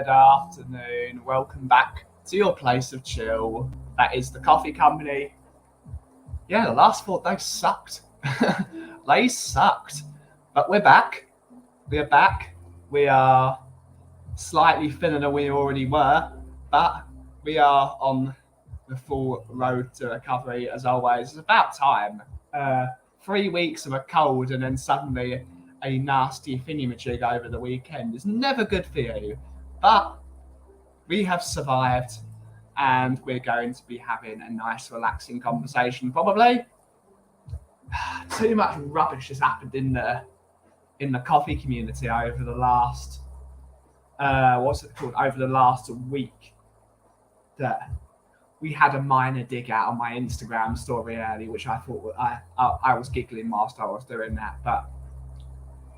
Good afternoon. Welcome back to your place of chill. That is the coffee company. Yeah, the last 4 days sucked. They sucked. But we're back. We're back. We are slightly thinner than we already were, but we are on the full road to recovery as always. It's about time. 3 weeks of a cold and then suddenly a nasty thingy-majig over the weekend is never good for you. But we have survived and we're going to be having a nice relaxing conversation probably. Too much rubbish has happened in the coffee community over the last over the last week, that we had a minor dig out on my Instagram story early, which I thought I was giggling whilst I was doing that. But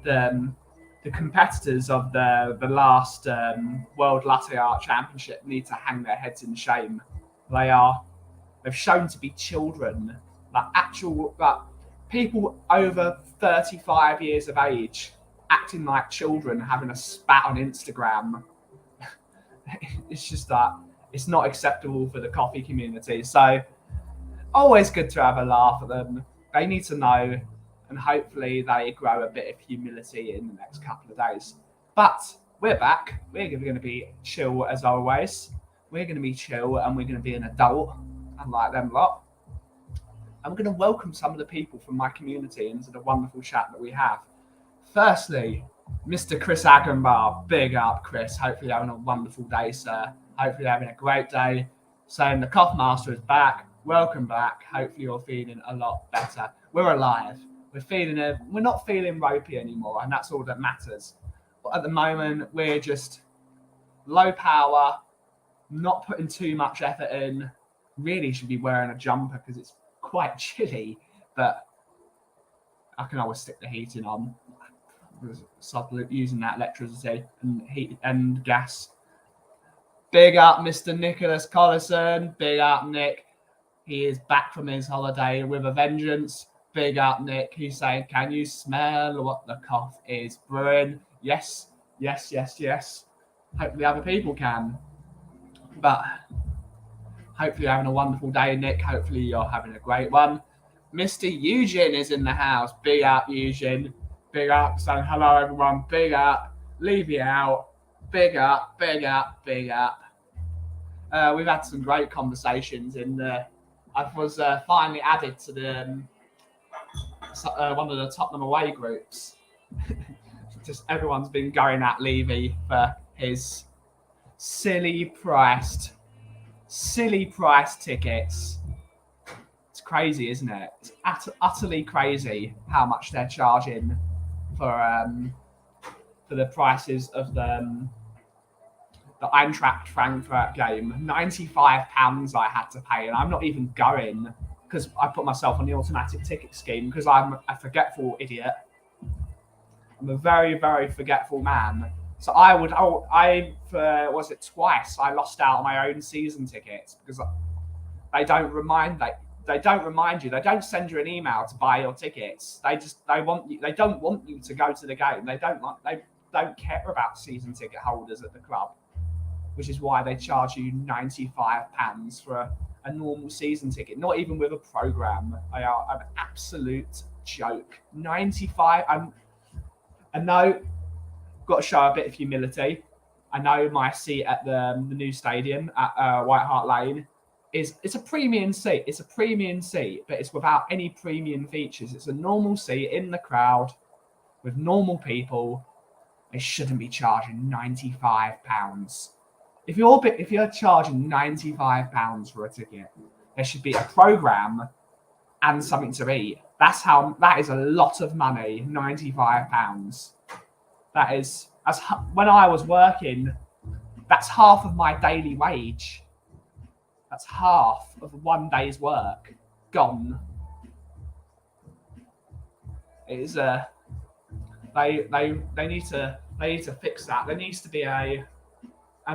the competitors of the last World Latte Art Championship need to hang their heads in shame. They've shown to be children, like people over 35 years of age acting like children, having a spat on Instagram. It's just that it's not acceptable for the coffee community. So always good to have a laugh at them. They need to know, and hopefully they grow a bit of humility in the next couple of days. But we're back. We're going to be chill as always. We're going to be chill and we're going to be an adult, unlike them lot. I'm going to welcome some of the people from my community into the wonderful chat that we have. Firstly, Mr. Chris Agenbar. Big up, Chris. Hopefully you're having a wonderful day, sir. Hopefully you're having a great day. Saying the Cough Master is back. Welcome back. Hopefully you're feeling a lot better. We're alive. We're not feeling ropey anymore, and that's all that matters. But at the moment, we're just low power, not putting too much effort in. Really should be wearing a jumper because it's quite chilly, but I can always stick the heating on. Using that electricity and heat and gas. Big up, Mr. Nicholas Collison. Big up, Nick. He is back from his holiday with a vengeance. Big up, Nick. He's saying, can you smell what the cough is brewing? Yes, yes, yes, yes. Hopefully other people can. But hopefully you're having a wonderful day, Nick. Hopefully you're having a great one. Mr. Eugene is in the house. Big up, Eugene. Big up. Saying hello, everyone. Big up. Levy out. Big up, big up, big up. We've had some great conversations I was finally added to the one of the Tottenham away groups. Just everyone's been going at Levy for his silly priced tickets. It's crazy, isn't it? It's utterly crazy how much they're charging for the prices of the Eintracht Frankfurt game. £95 I had to pay, and I'm not even going because I put myself on the automatic ticket scheme because I'm a forgetful idiot. I'm a very, very forgetful man. So twice I lost out on my own season tickets because they don't remind you. They don't send you an email to buy your tickets. They don't want you to go to the game. They don't care about season ticket holders at the club, which is why they charge you £95 for a normal season ticket, not even with a program. They are an absolute joke. 95. I know, got to show a bit of humility. I know my seat at the new stadium at White Hart Lane it's a premium seat. It's a premium seat, but it's without any premium features. It's a normal seat in the crowd with normal people. They shouldn't be charging £95. If you're charging £95 for a ticket, there should be a program and something to eat. That is a lot of money. £95. When I was working, that's half of my daily wage. That's half of one day's work gone. It is they need to fix that. There needs to be a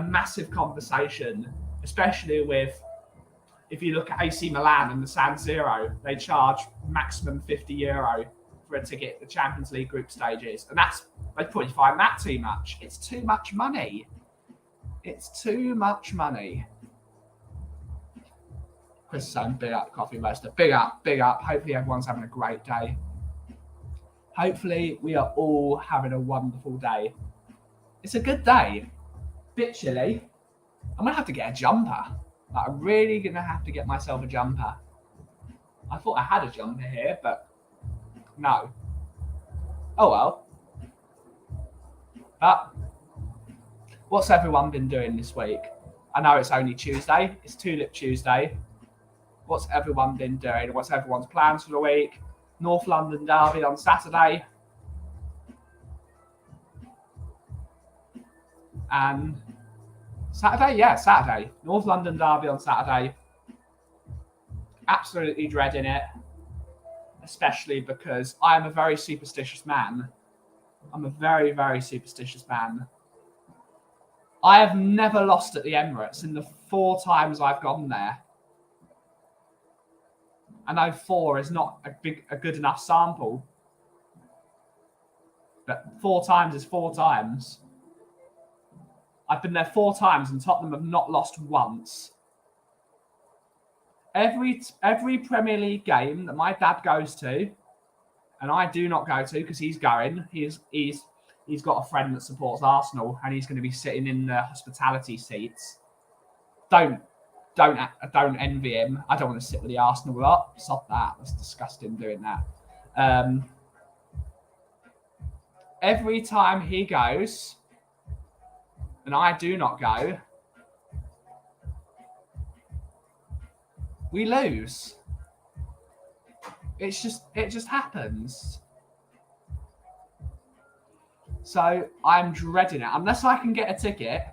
massive conversation, especially if you look at AC Milan and the San Siro, they charge maximum €50 for a ticket at the Champions League group stages, and they probably find that too much. It's too much money. It's too much money. Chris is saying big up, Coffee Roaster. Big up, big up. Hopefully everyone's having a great day. Hopefully we are all having a wonderful day. It's a good day. Bit chilly. I'm going to have to get a jumper. Like, I'm really going to have to get myself a jumper. I thought I had a jumper here, but no. Oh well. But what's everyone been doing this week? I know it's only Tuesday. It's Tulip Tuesday. What's everyone been doing? What's everyone's plans for the week? North London Derby on Saturday. And Saturday? Yeah, Saturday. North London Derby on Saturday. Absolutely dreading it. Especially because I am a very superstitious man. I'm a very, very superstitious man. I have never lost at the Emirates in the 4 times I've gone there. I know 4 is not a good enough sample. But 4 times is 4 times. I've been there 4 times and Tottenham have not lost once. Every Premier League game that my dad goes to, and I do not go to because he's going, he's got a friend that supports Arsenal and he's going to be sitting in the hospitality seats. Don't envy him. I don't want to sit with the Arsenal lot. Stop that. That's disgusting doing that. Every time he goes, and I do not go, we lose. It just happens. So I'm dreading it. Unless I can get a ticket,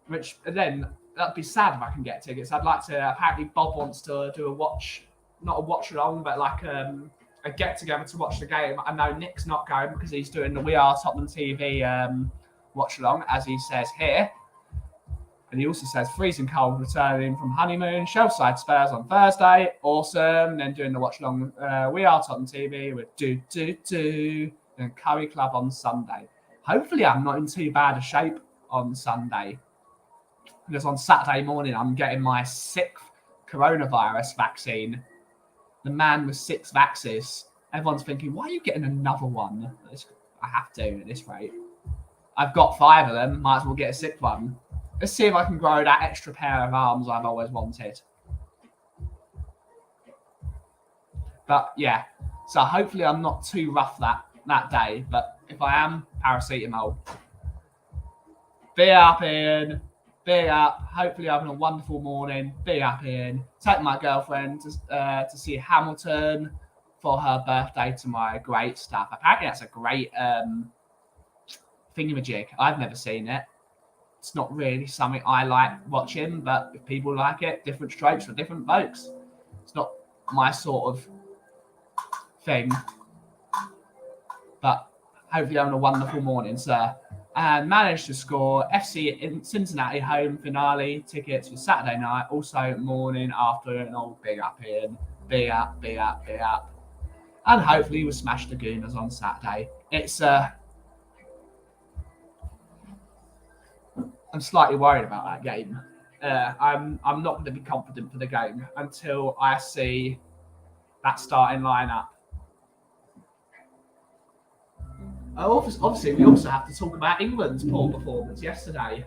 which then that'd be sad if I can get tickets. I'd like to. Apparently, Bob wants to do a watch, not a watch along, but like a get together to watch the game. I know Nick's not going because he's doing the We Are Tottenham TV watch along, as he says here. And he also says freezing cold returning from honeymoon, Shelfside Spurs on Thursday. Awesome. Then doing the watch along We Are Tottenham TV with do and Curry Club on Sunday. Hopefully I'm not in too bad a shape on Sunday. Because on Saturday morning I'm getting my 6th coronavirus vaccine. The man with 6 vaxes. Everyone's thinking, why are you getting another one? I have to at this rate. I've got 5 of them. Might as well get a 6th one. Let's see if I can grow that extra pair of arms I've always wanted. But yeah, so hopefully I'm not too rough that day. But if I am, paracetamol. Be up, Ian. Be up. Hopefully having a wonderful morning. Be up, Ian. Take my girlfriend to see Hamilton for her birthday tomorrow. Great stuff. Apparently that's a great thingamajig. I've never seen it. It's not really something I like watching, but if people like it, different strokes for different folks. It's not my sort of thing. But hopefully having a wonderful morning, sir. And managed to score FC in Cincinnati home finale tickets for Saturday night. Also morning, afternoon, all big up in. Big up. And hopefully we'll smash the Gooners on Saturday. It's I'm slightly worried about that game. I'm not going to be confident for the game until I see that starting lineup. Obviously, we also have to talk about England's poor performance yesterday.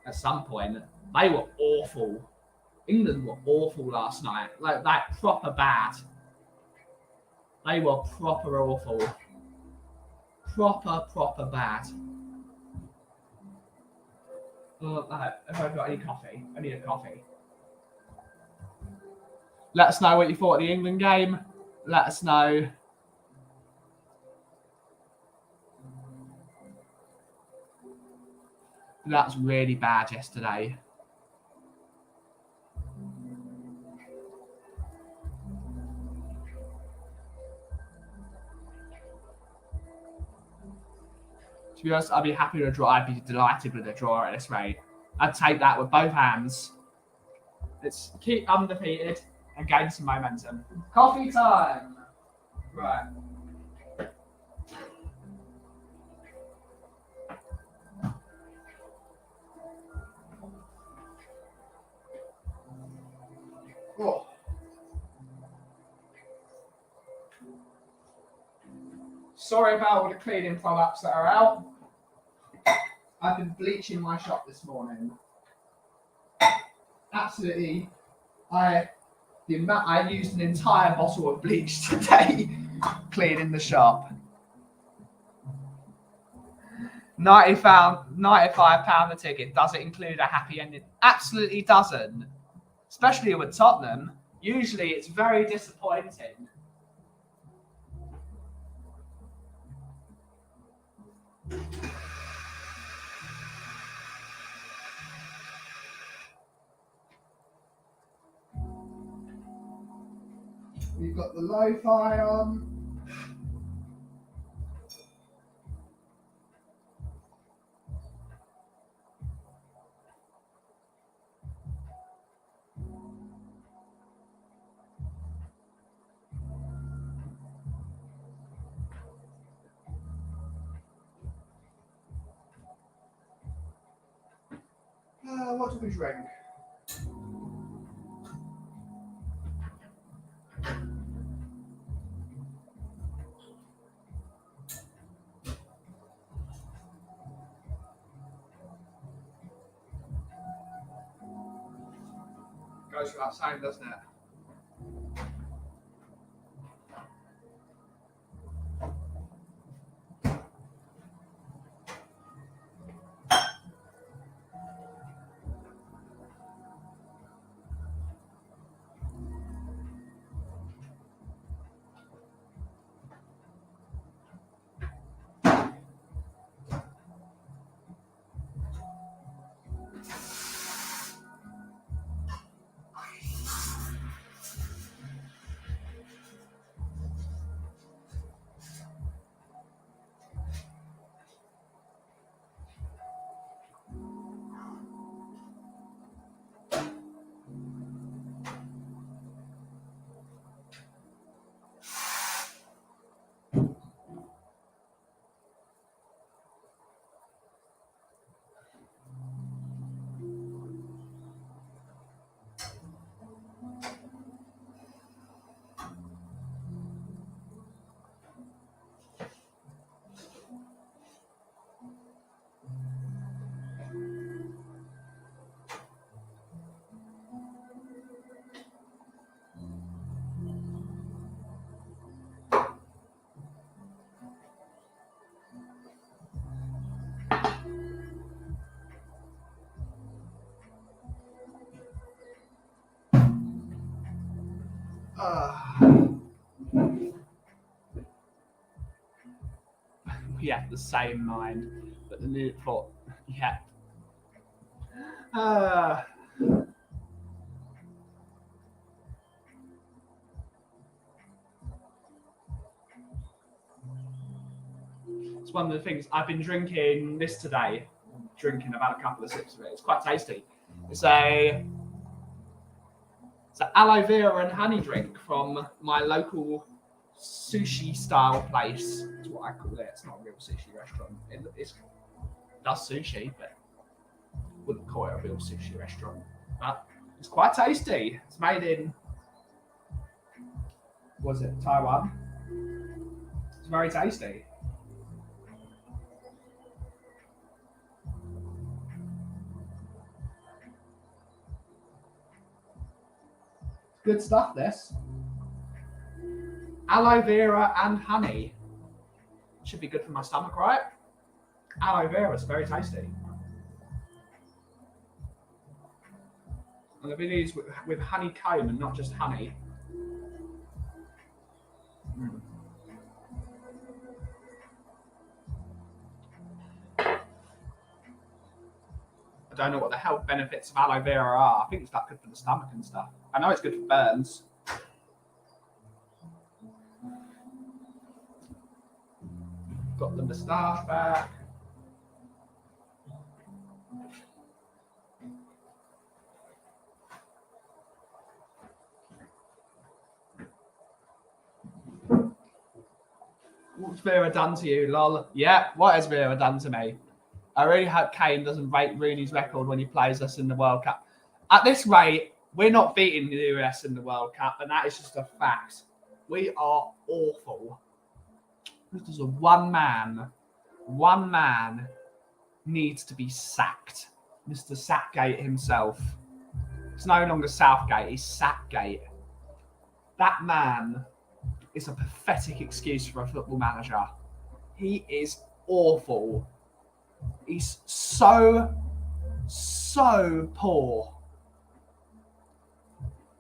At some point, they were awful. England were awful last night. Like proper bad. They were proper awful. Proper bad. Have I got any coffee? I need a coffee. Let us know what you thought of the England game. Let us know. That was really bad yesterday. To be honest, I'd be happy with a draw. I'd be delighted with a draw at this rate. I'd take that with both hands. Let's keep undefeated and gain some momentum. Coffee time! Right. Sorry about all the cleaning products that are out. I've been bleaching my shop this morning. Absolutely, I used an entire bottle of bleach today cleaning the shop. £95 a ticket. Does it include a happy ending? Absolutely doesn't. Especially with Tottenham. Usually it's very disappointing. We've got the lo-fi on. What do we drink? Goes without saying, doesn't it? Yeah, the same mind, but the new thought. Yeah. It's one of the things I've been drinking this today. Drinking about a couple of sips of it. It's quite tasty. It's an aloe vera and honey drink from my local sushi style place. That's what I call it. It's not a real sushi restaurant. It does sushi, but wouldn't call it a real sushi restaurant. But it's quite tasty. It's made in, was it Taiwan? It's very tasty. Good stuff, this. Aloe vera and honey. Should be good for my stomach, right? Aloe vera is very tasty. And the videos with honeycomb and not just honey. Mm. I don't know what the health benefits of aloe vera are. I think it's that good for the stomach and stuff. I know it's good for burns. Got the moustache back. What's Vera done to you, lol? Yeah, what has Vera done to me? I really hope Kane doesn't break Rooney's record when he plays us in the World Cup. At this rate, we're not beating the US in the World Cup, and that is just a fact. We are awful. There's one man needs to be sacked. Mr. Sackgate himself. It's no longer Southgate, he's Sackgate. That man is a pathetic excuse for a football manager. He is awful. He's so poor.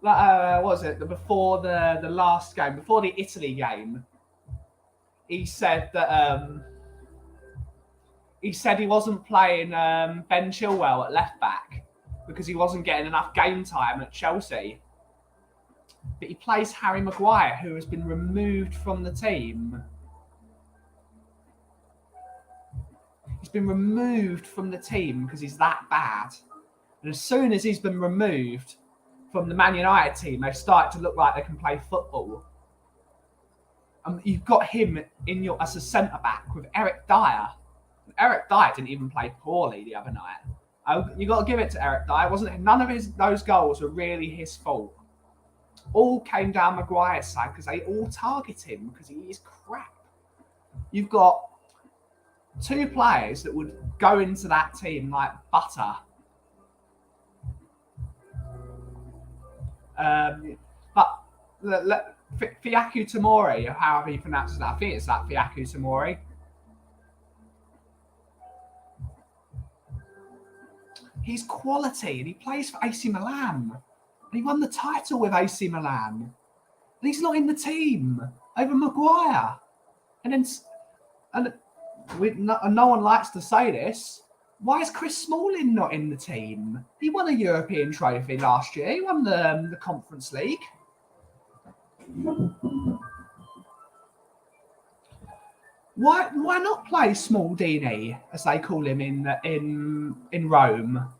What was it? Before the last game, before the Italy game, he said that he wasn't playing Ben Chilwell at left back because he wasn't getting enough game time at Chelsea. But he plays Harry Maguire, who has been removed from the team. He's been removed from the team because he's that bad. And as soon as he's been removed from the Man United team, they've started to look like they can play football. And you've got him as a centre-back with Eric Dyer. Eric Dyer didn't even play poorly the other night. You got to give it to Eric Dyer. None of those goals were really his fault. All came down Maguire's side because they all target him because he is crap. You've got two players that would go into that team like butter. But Fiaku Tomori, however you pronounce that, I think it's that Fiaku Tomori. He's quality and he plays for AC Milan. He won the title with AC Milan. And he's not in the team over Maguire. And no one likes to say this. Why is Chris Smalling not in the team? He won a European trophy last year. He won the Conference League. Why not play Smaldini, as they call him in Rome?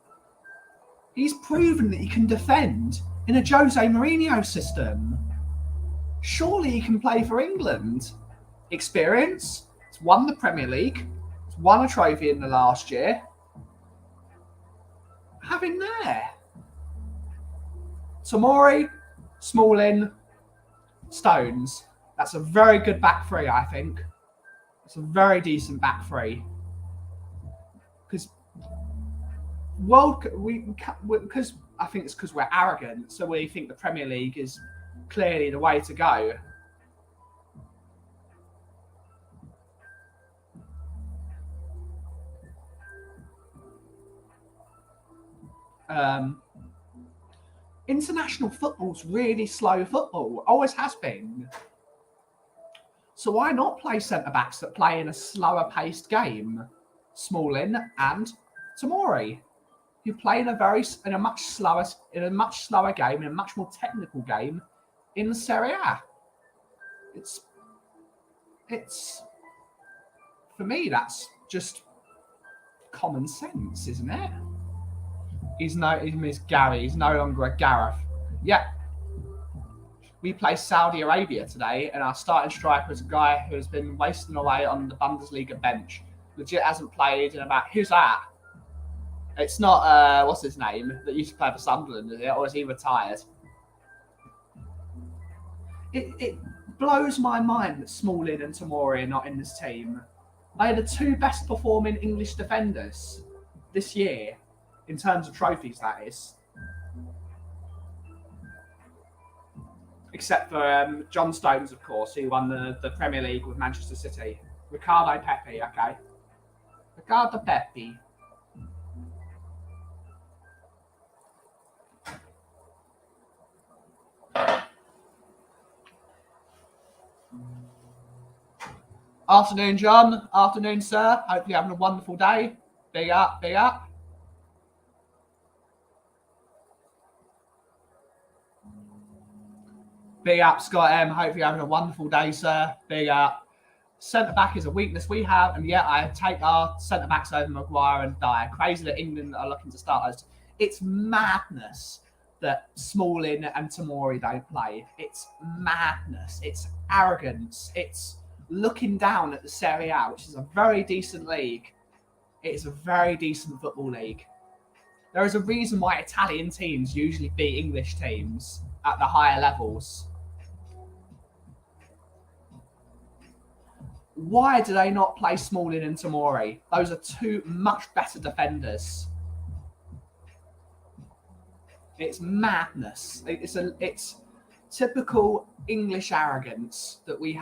He's proven that he can defend in a Jose Mourinho system. Surely he can play for England. Experience. He's won the Premier League. He's won a trophy in the last year. Have him there. Tomori, Smalling, Stones. That's a very good back three, I think. It's a very decent back three. Because I think it's because we're arrogant, so we think the Premier League is clearly the way to go. International football's really slow football, always has been. So why not play centre-backs that play in a slower-paced game? Smalling and Tomori, who play in a much slower game, in a much more technical game in the Serie A. It's for me, that's just common sense, isn't it? He's Gary. He's no longer a Gareth. Yeah. We play Saudi Arabia today, and our starting striker is a guy who's been wasting away on the Bundesliga bench. Legit hasn't played in about... Who's that? It's not, what's his name, that used to play for Sunderland, is it? Or is he retired? It blows my mind that Smalling and Tomori are not in this team. They are the two best performing English defenders this year, in terms of trophies, that is. Except for John Stones, of course, who won the Premier League with Manchester City. Ricardo Pepi, okay. Ricardo Pepi. Afternoon, John. Afternoon, sir. Hope you're having a wonderful day. Big up, big up. Big up, Scott M. Hope you're having a wonderful day, sir. Big up. Centre-back is a weakness we have, and yet I take our centre-backs over Maguire and Dyer. Crazy that England are looking to start us. It's madness that Smalling and Tomori don't play. It's madness. It's arrogance. It's looking down at the Serie A, which is a very decent league. It is a very decent football league. There is a reason why Italian teams usually beat English teams at the higher levels. Why do they not play Smalling and Tomori? Those are two much better defenders. It's madness. It's typical English arrogance that we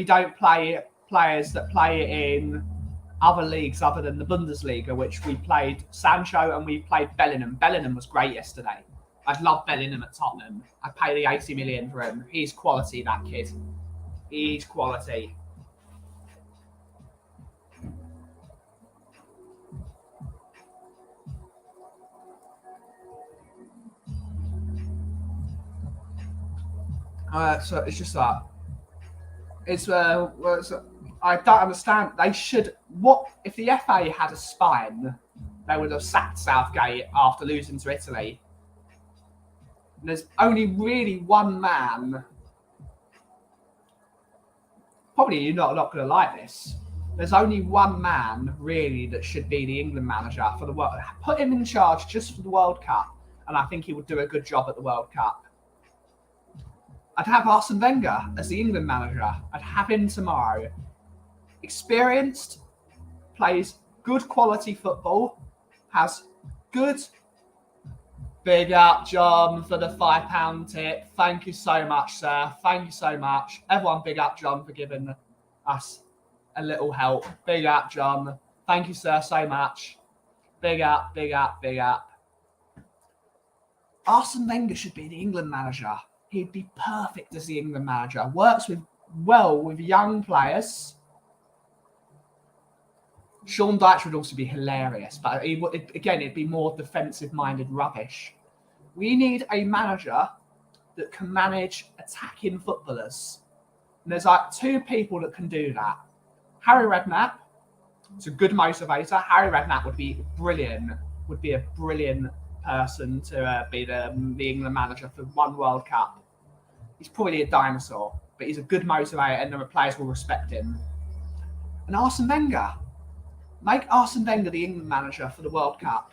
don't play players that play in other leagues other than the Bundesliga, which we played Sancho and we played Bellingham. Bellingham was great yesterday. I'd love Bellingham at Tottenham. I'd pay the 80 million for him. He's quality, that kid. He's quality. So it's just that. I don't understand. They should. What if the FA had a spine? They would have sacked Southgate after losing to Italy. And there's only really one man. Probably you're not going to like this. There's only one man really that should be the England manager for the World. Put him in charge just for the World Cup, and I think he would do a good job at the World Cup. I'd have Arsene Wenger as the England manager. I'd have him tomorrow. Experienced, plays good quality football, has good. Big up, John, for the £5 tip. Thank you so much, sir. Thank you so much. Everyone, big up, John, for giving us a little help. Big up, John. Thank you, sir, so much. Big up, big up, big up. Arsene Wenger should be the England manager. He'd be perfect as the England manager. Works well with young players. Sean Dyche would also be hilarious, but it'd be more defensive-minded rubbish. We need a manager that can manage attacking footballers. And there's like two people that can do that. Harry Redknapp, it's a good motivator. Harry Redknapp would be brilliant. Would be a brilliant person to be the England manager for one World Cup. He's probably a dinosaur, but he's a good motivator and the players will respect him. And Arsene Wenger. Make Arsene Wenger the England manager for the World Cup.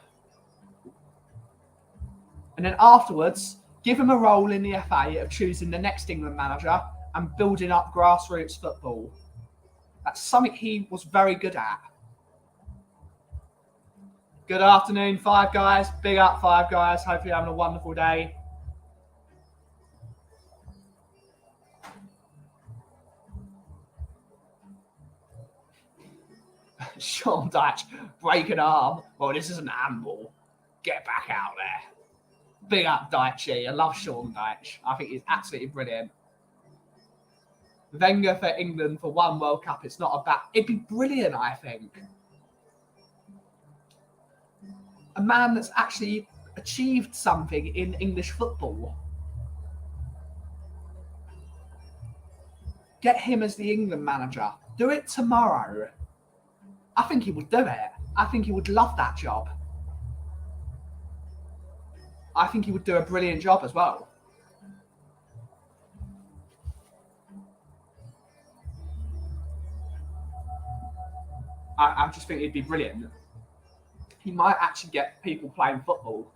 And then afterwards, give him a role in the FA of choosing the next England manager and building up grassroots football. That's something he was very good at. Good afternoon, Five Guys. Big up, Five Guys. Hope you're having a wonderful day. Sean Dyche, break an arm. Oh, this is an handball. Get back out there. Big up Dyche. I love Sean Dyche. I think he's absolutely brilliant. Wenger for England for one World Cup. It's not a bad. It'd be brilliant, I think. A man that's actually achieved something in English football. Get him as the England manager. Do it tomorrow. I think he would do it. I think he would love that job. I think he would do a brilliant job as well. I just think he'd be brilliant. He might actually get people playing football.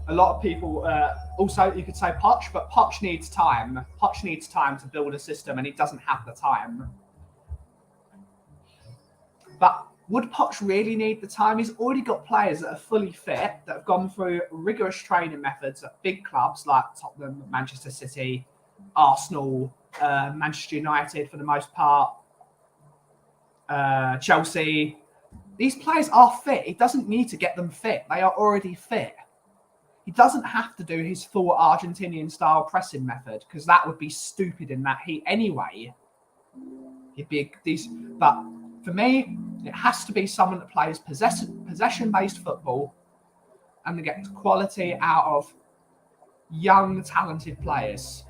A lot of people, also you could say Poch, but Poch needs time. Poch needs time to build a system and he doesn't have the time. But would Poch really need the time? He's already got players that are fully fit, that have gone through rigorous training methods at big clubs like Tottenham, Manchester City, Arsenal, Manchester United for the most part, Chelsea. These players are fit. He doesn't need to get them fit. They are already fit. He doesn't have to do his full Argentinian-style pressing method because that would be stupid in that heat anyway. He'd be decent. But for me, it has to be someone that plays possession-based football and that gets quality out of young, talented players.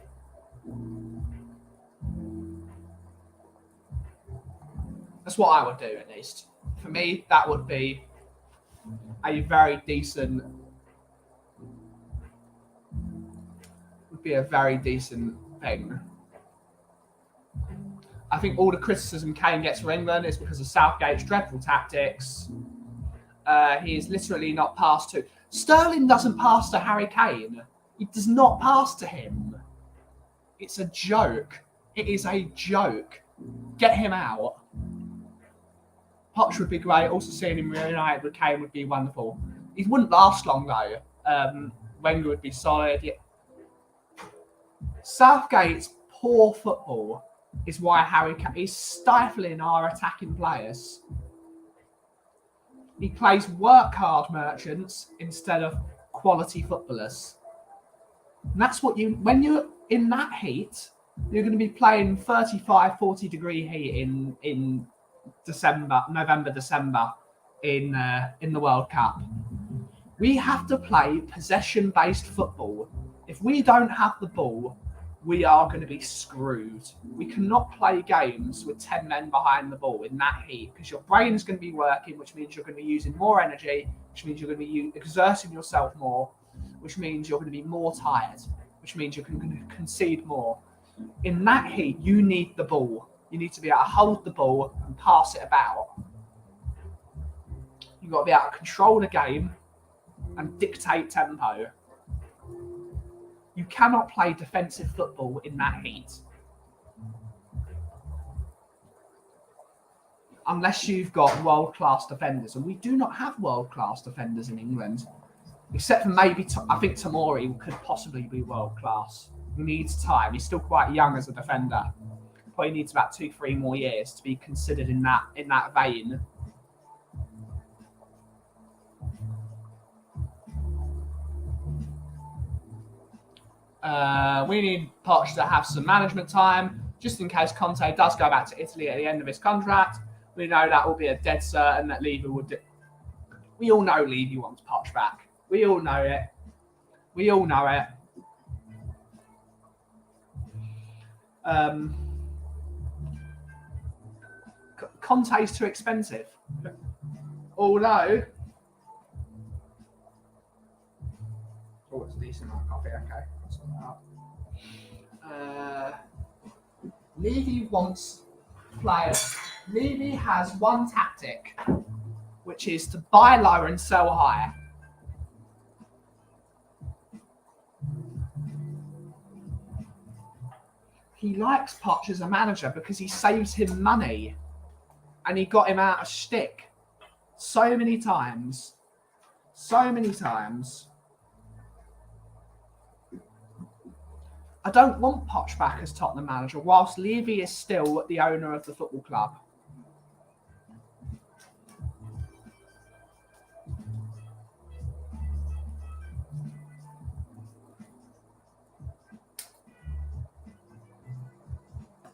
That's what I would do, at least. For me, that would be a very decent... be a very decent thing. I think all the criticism Kane gets for England is because of Southgate's dreadful tactics. He is literally not passed to. Sterling doesn't pass to Harry Kane. He does not pass to him. It's a joke. It is a joke. Get him out. Poch would be great. Also seeing him reunited with Kane would be wonderful. He wouldn't last long though. Wenger would be solid. Yeah. Southgate's poor football is why Harry Kane is stifling our attacking players. He plays work hard merchants instead of quality footballers. And that's what when you're in that heat, you're going to be playing 35, 40 degree heat in November, December in the World Cup. We have to play possession-based football. If we don't have the ball, we are going to be screwed. We cannot play games with 10 men behind the ball in that heat because your brain is going to be working, which means you're going to be using more energy, which means you're going to be exerting yourself more, which means you're going to be more tired, which means you're going to concede more. In that heat, you need the ball. You need to be able to hold the ball and pass it about. You've got to be able to control the game and dictate tempo. You cannot play defensive football in that heat. Unless you've got world-class defenders. And we do not have world-class defenders in England. Except for maybe, I think Tomori could possibly be world-class. He needs time. He's still quite young as a defender. Probably needs about 2-3 more years to be considered in that vein. We need Poch to have some management time, just in case Conte does go back to Italy at the end of his contract. We know that will be a dead certain that Levy would. We all know Levy wants Poch back. We all know it. We all know it. Conte's too expensive. Although, oh, it's a decent amount of coffee. Okay, that's all that. Levy wants players. Levy has one tactic, which is to buy low and sell high. He likes Poch as a manager because he saves him money. And he got him out of shtick so many times. So many times. I don't want Poch back as Tottenham manager, whilst Levy is still the owner of the football club.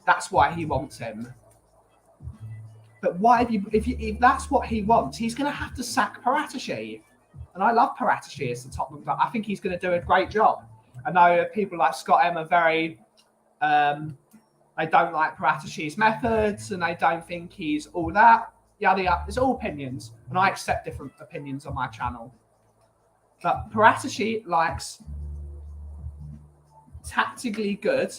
That's why he wants him. But why, if that's what he wants, he's going to have to sack Paratici. And I love Paratici as the Tottenham club. I think he's going to do a great job. I know people like Scott M are very, they don't like Paratici's methods and they don't think he's all that. Yada yada. It's all opinions. And I accept different opinions on my channel. But Paratici likes tactically good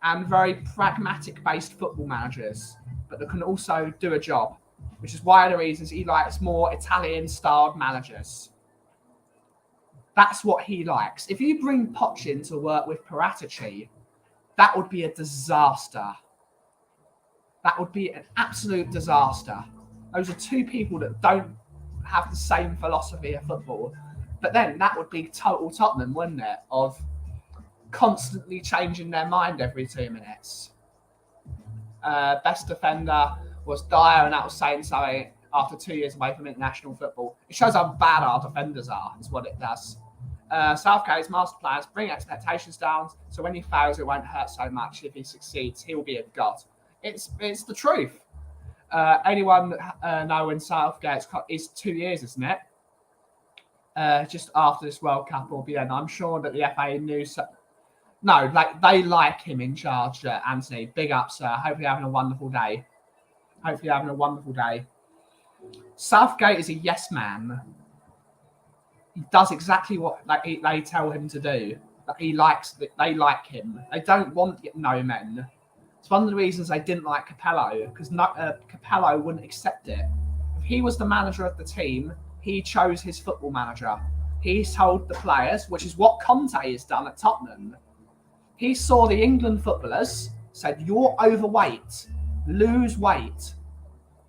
and very pragmatic-based football managers, but that can also do a job, which is one of the reasons he likes more Italian-styled managers. That's what he likes. If you bring Poch in to work with Paratici, that would be a disaster. That would be an absolute disaster. Those are two people that don't have the same philosophy of football. But then that would be total Tottenham, wouldn't it? Of constantly changing their mind every 2 minutes. Best defender was Dyer, and that was saying so after 2 years away from international football. It shows how bad our defenders are, is what it does. Southgate's master plans bring expectations down, so when he fails, it won't hurt so much. If he succeeds, he will be a god. It's the truth. Anyone know when Southgate is 2 years, isn't it? Just after this World Cup will be end. I'm sure that the FA knew. No, like they like him in charge, Anthony. Big up, sir. Hope you're having a wonderful day. Hope you're having a wonderful day. Southgate is a yes man. He does exactly what they tell him to do. They like him. They don't want no men. It's one of the reasons they didn't like Capello, because Capello wouldn't accept it. If he was the manager of the team, he chose his football manager. He's told the players, which is what Conte has done at Tottenham. He saw the England footballers, said, "You're overweight, lose weight.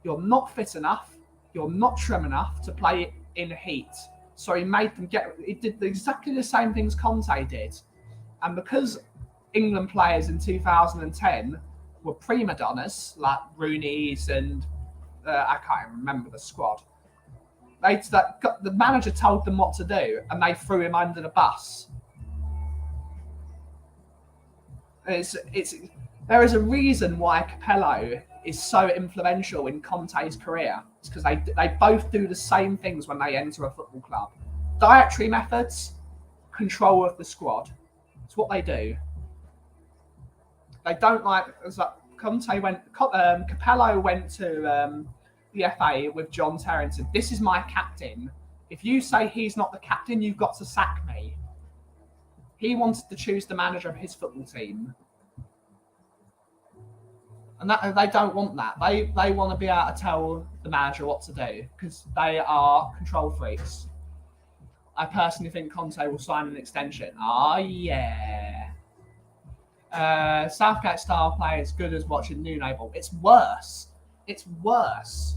You're not fit enough, you're not trim enough to play in heat." So he made them he did exactly the same things Conte did. And because England players in 2010 were prima donnas, like Rooney's and I can't even remember the squad, the manager told them what to do and they threw him under the bus. There is a reason why Capello is so influential in Conte's career. It's because they both do the same things when they enter a football club. Dietary methods, control of the squad. It's what they do. They don't like. Capello went to the FA with John Terry and said, "This is my captain. If you say he's not the captain, you've got to sack me." He wanted to choose the manager of his football team. And that they don't want that. They want to be able to tell the manager what to do because they are control freaks. I personally think Conte will sign an extension. Oh, yeah. Southgate style play is good as watching Nuno ball. It's worse. It's worse.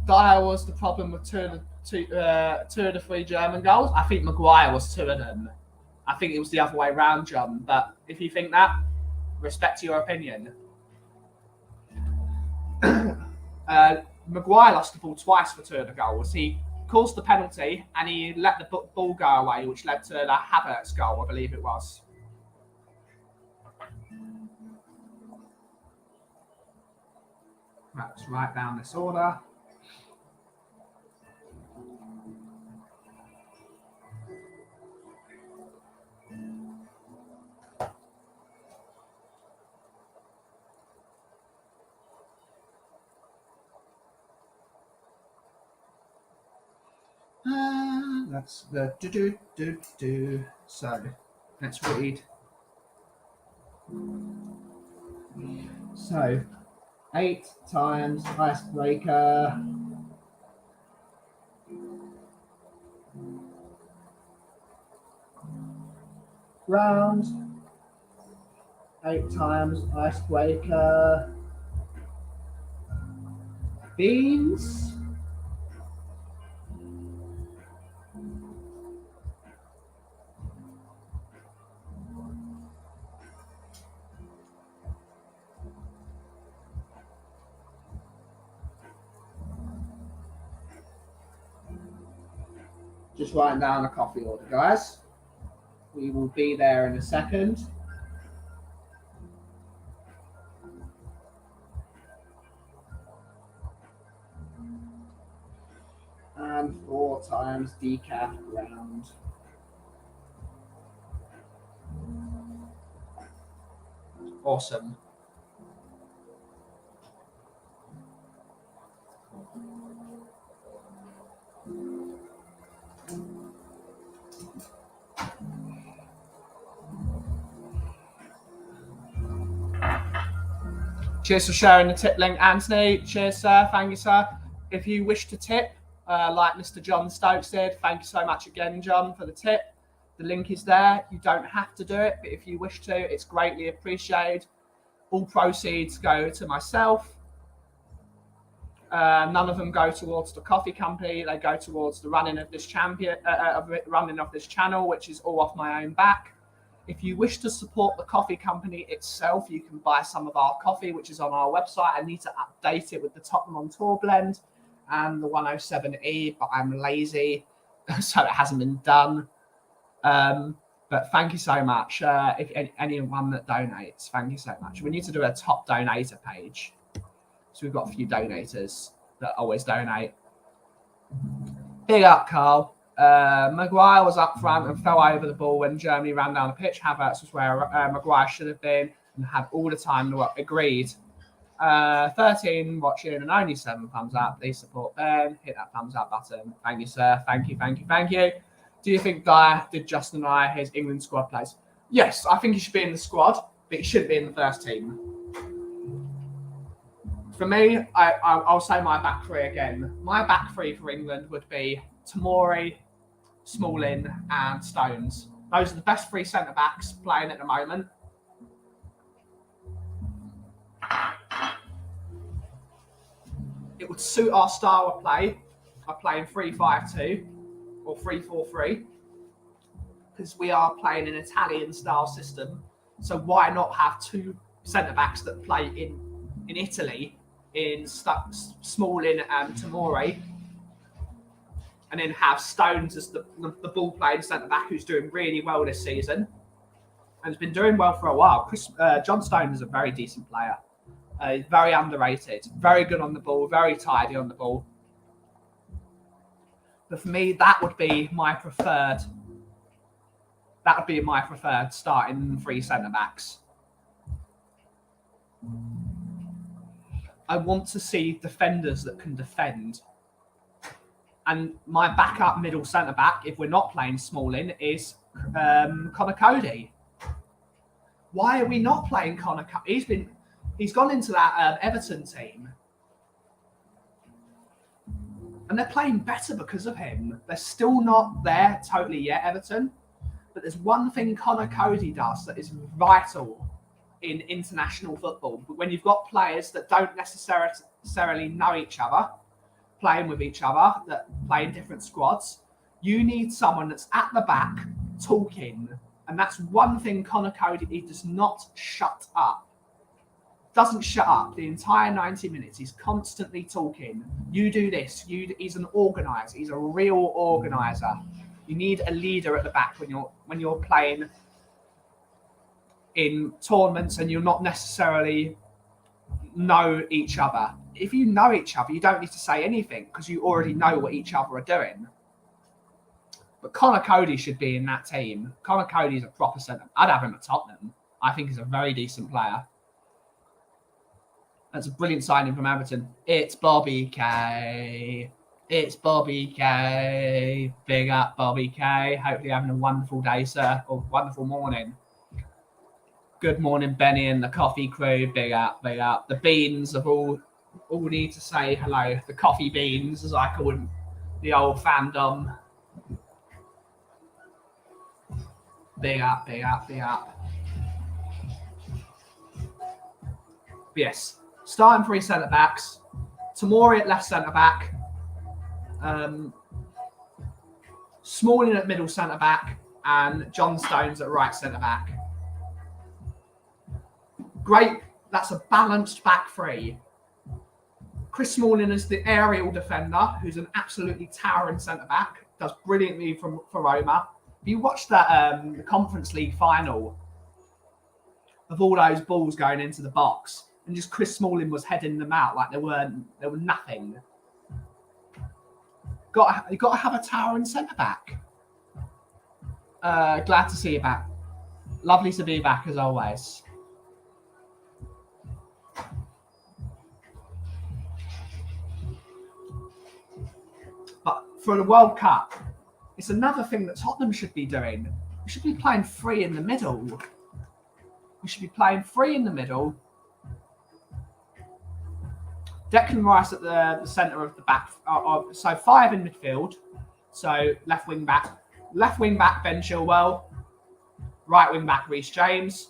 Dyer was the problem with two of the three German goals. I think Maguire was two of them. I think it was the other way round, John. But if you think that, respect your opinion. Maguire lost the ball twice for two of the goals. He caused the penalty and he let the ball go away, which led to the Havertz goal, I believe it was. Right, let's write down this order. That's the do. So let's read. So 8 times icebreaker. Ground. 8 times icebreaker. Beans. Just writing down a coffee order, guys. We will be there in a second. And 4 times decaf ground. Awesome. Cheers for sharing the tip link, Anthony. Cheers, sir. Thank you, sir. If you wish to tip, like Mr. John Stokes did, thank you so much again, John, for the tip. The link is there. You don't have to do it, but if you wish to, it's greatly appreciated. All proceeds go to myself. None of them go towards the coffee company. They go towards the running of this running of this channel, which is all off my own back. If you wish to support the coffee company itself, you can buy some of our coffee, which is on our website. I need to update it with the Tottenham on Tour blend and the 107E, but I'm lazy, so it hasn't been done. But thank you so much. If anyone that donates, thank you so much. We need to do a top donator page. So we've got a few donators that always donate. Big up, Carl. Maguire was up front and fell over the ball when Germany ran down the pitch. Havertz was where Maguire should have been and had all the time to work. Agreed. 13 watching and only 7 thumbs up. Please support Ben. Hit that thumbs up button. Thank you, sir. Thank you. Do you think Dyer did justify his England squad place? Yes, I think he should be in the squad, but he shouldn't be in the first team. For me, I'll say my back three again. My back three for England would be Tomori, Smalling and Stones. Those are the best three centre-backs playing at the moment. It would suit our style of play. I play in 3-5-2 or 3-4-3 because we are playing an Italian style system. So why not have two centre-backs that play in Italy in Smalling and Tomori, and then have Stones as the ball-playing centre-back who's doing really well this season and has been doing well for a while. John Stones is a very decent player. He's very underrated, very good on the ball, very tidy on the ball. But for me, that would be my preferred starting three centre-backs. I want to see defenders that can defend. And my backup middle centre-back, if we're not playing Smalling, is Connor Cody. Why are we not playing Connor Cody? He's gone into that Everton team. And they're playing better because of him. They're still not there totally yet, Everton. But there's one thing Connor Cody does that is vital in international football. But when you've got players that don't necessarily know each other, playing with each other, that play in different squads, you need someone that's at the back talking. And that's one thing Connor Cody, he does not shut up. Doesn't shut up the entire 90 minutes. He's constantly talking. You do this. He's an organizer. He's a real organizer. You need a leader at the back when you're playing in tournaments and you're not necessarily know each other. If you know each other, you don't need to say anything because you already know what each other are doing. But Connor Cody should be in that team. Connor Cody is a proper centre. I'd have him at Tottenham. I think he's a very decent player. That's a brilliant signing from Everton. It's Bobby K. It's Bobby K. Big up, Bobby K. Hopefully you're having a wonderful day, sir, or wonderful morning. Good morning, Benny and the coffee crew. Big up, big up. The beans have all need to say hello. The coffee beans, as I call them, the old fandom. Big up, big up, big up. But yes, starting three centre-backs. Tomori at left centre-back. Smalling at middle centre-back. And John Stones at right centre-back. Great. That's a balanced back three. Chris Smalling is the aerial defender, who's an absolutely towering centre-back. Does brilliantly for Roma. If you watch that the Conference League final of all those balls going into the box, and just Chris Smalling was heading them out like they were nothing. You got to have a towering centre back. Glad to see you back. Lovely to be back as always. But for the World Cup, it's another thing that Tottenham should be doing. We should be playing three in the middle. We should be playing three in the middle. Declan Rice at the centre of the back. So five in midfield. So left wing back Ben Chilwell. Right wing back Reece James.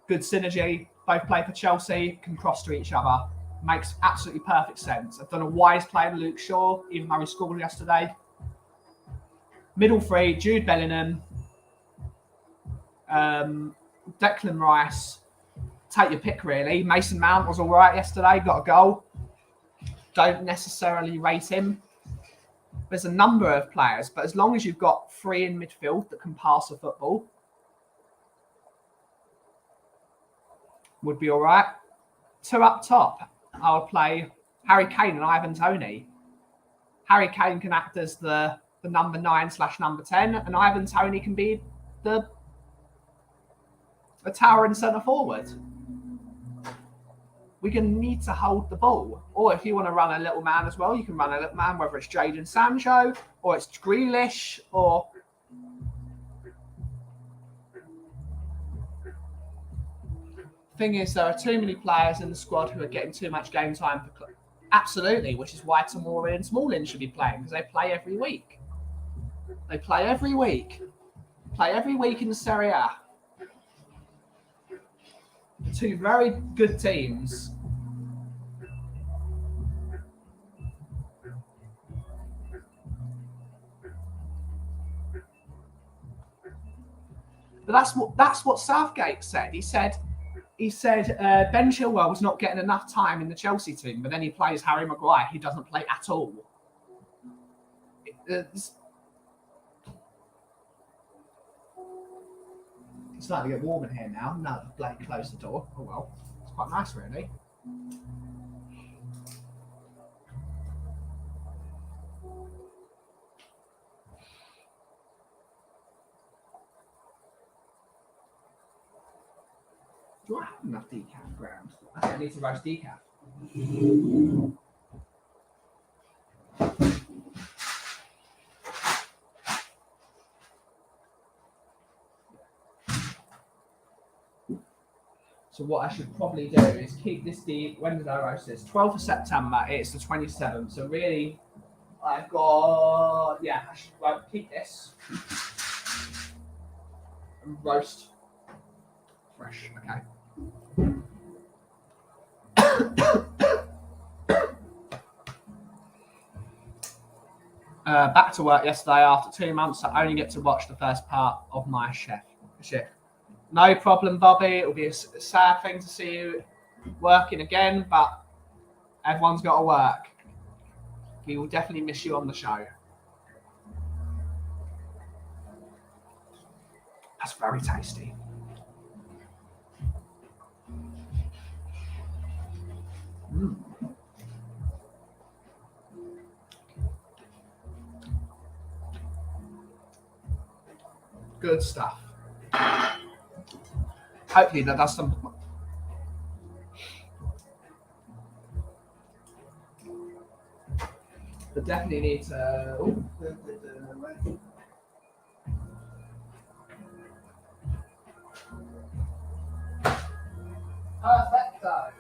Good synergy. Both play for Chelsea. Can cross to each other. Makes absolutely perfect sense. I've done a wise play in Luke Shaw, even though he scored yesterday. Middle three, Jude Bellingham. Declan Rice. Take your pick, really. Mason Mount was all right yesterday. Got a goal. Don't necessarily rate him. There's a number of players, but as long as you've got three in midfield that can pass a football, would be all right. Two up top. I'll play Harry Kane and Ivan Toney. Harry Kane can act as the number 9/number 10, and Ivan Toney can be the towering centre forward. We're going to need to hold the ball. Or if you want to run a little man as well, you can run a little man, whether it's Jadon Sancho or it's Grealish or... thing is, there are too many players in the squad who are getting too much game time for club. Absolutely, which is why Tomori and Smalling should be playing, because they play every week. They play every week. Play every week in the Serie A. Two very good teams. But that's what Southgate said. He said Ben Chilwell was not getting enough time in the Chelsea team, but then he plays Harry Maguire, who doesn't play at all. It's starting to get warm in here now. No, Blake closed the door. Oh well, it's quite nice, really. Do I have enough decaf ground? I think I need to roast decaf. So what I should probably do is keep this deep. When did I roast this? 12th of September. It's the 27th. So really, I've got, yeah, I should keep this and roast fresh. Okay. Back to work yesterday after 2 months. I only get to watch the first part of my shift. No problem, Bobby. It'll be a sad thing to see you working again, but everyone's got to work. We will definitely miss you on the show. That's very tasty. Good stuff. Hopefully that does some. But definitely need to. Perfecto.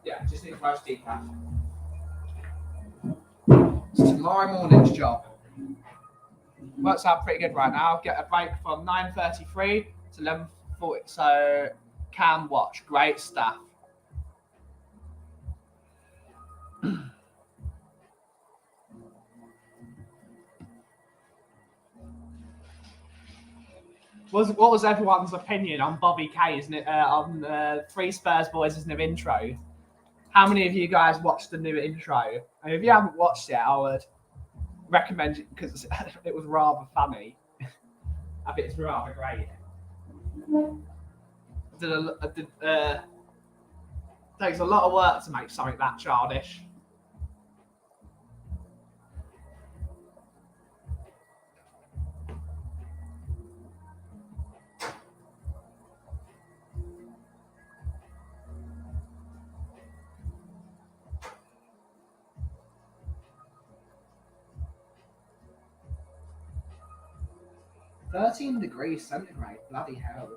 Yeah, just need to roast decaf. It's tomorrow morning's job. Works out pretty good right now. Get a break from 9:33 to 11:40. So can watch. Great stuff. What was everyone's opinion on Bobby K? Isn't it on Three Spurs Boys' new intro? How many of you guys watched the new intro? And if you haven't watched it, I would recommend it because it was rather funny. I think it's rather great. Takes a lot of work to make something that childish. (13 degrees centigrade, bloody hell.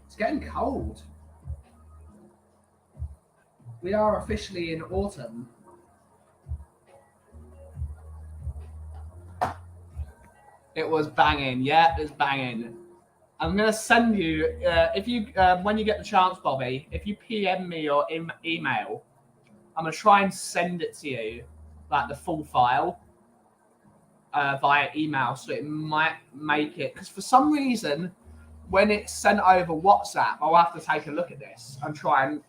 It's getting cold. We are officially in autumn. It was banging, yeah, it was banging. I'm going to send you, if you when you get the chance, Bobby, if you PM me your email, I'm going to try and send it to you, like the full file. Via email, so it might make it, because for some reason when it's sent over WhatsApp, I'll have to take a look at this and try and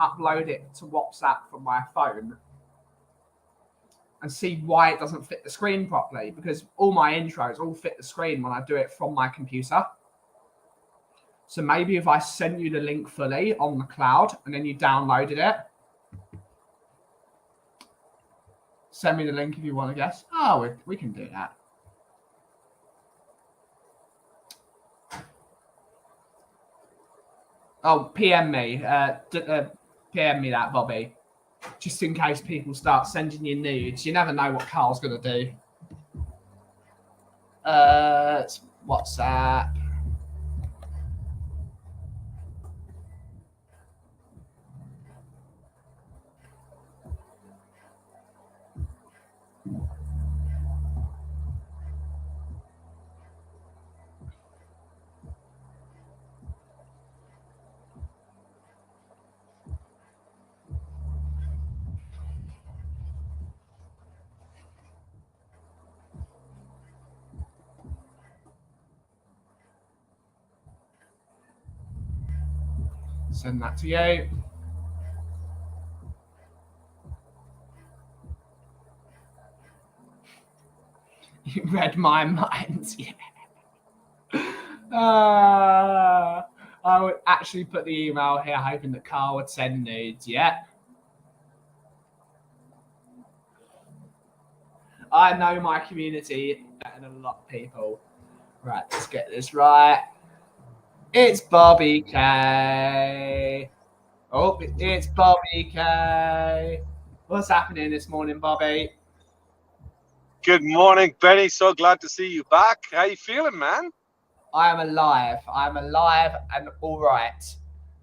upload it to WhatsApp from my phone and see why it doesn't fit the screen properly, because all my intros all fit the screen when I do it from my computer. So maybe if I sent you the link fully on the cloud and then you downloaded it, send me the link if you want to guess. Oh, we can do that. Oh, PM me. PM me that, Bobby. Just in case people start sending you nudes. You never know what Carl's going to do. It's WhatsApp. Send that to you. You read my mind, yeah. I would actually put the email here, hoping that Carl would send nudes. Yeah. I know my community better than a lot of people. Right, let's get this right. It's Bobby K. Oh, it's Bobby K. What's happening this morning, Bobby? Good morning, Benny. So glad to see you back. How you feeling, man? I am alive. I'm alive and all right.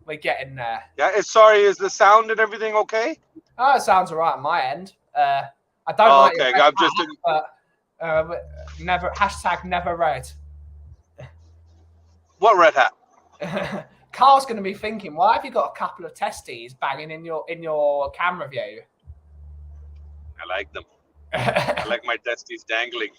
We're getting there. Yeah. Sorry, is the sound and everything okay? Oh, it sounds all right on my end. I don't like okay. your I'm just but never never read. What red hat? Carl's going to be thinking, why have you got a couple of testes banging in your camera view? I like them. I like my testes dangling.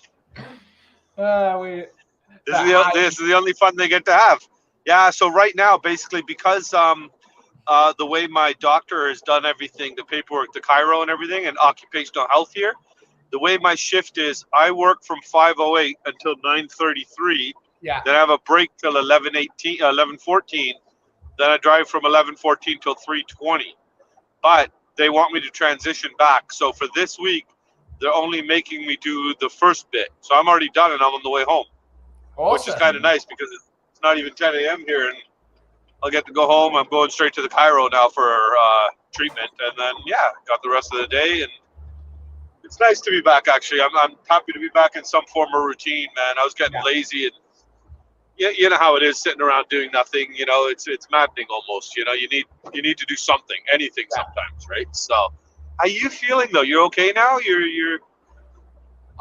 This is the only fun they get to have. Yeah. So right now, basically, because the way my doctor has done everything, the paperwork, the chiro and everything, and occupational health here, the way my shift is, I work from 5:08 until 9:33. Yeah. Then I have a break till 11:14. Then I drive from 11:14 till 3:20. But they want me to transition back. So for this week, they're only making me do the first bit. So I'm already done and I'm on the way home. Awesome. Which is kind of nice because it's not even 10 a.m. here and I'll get to go home. I'm going straight to the chiro now for treatment. And then, yeah, got the rest of the day. And it's nice to be back, actually. I'm happy to be back in some form of routine, man. I was getting lazy and you know how it is sitting around doing nothing. You know, it's maddening almost. You know, you need to do something, anything sometimes, right? So, how you feeling though? You're okay now?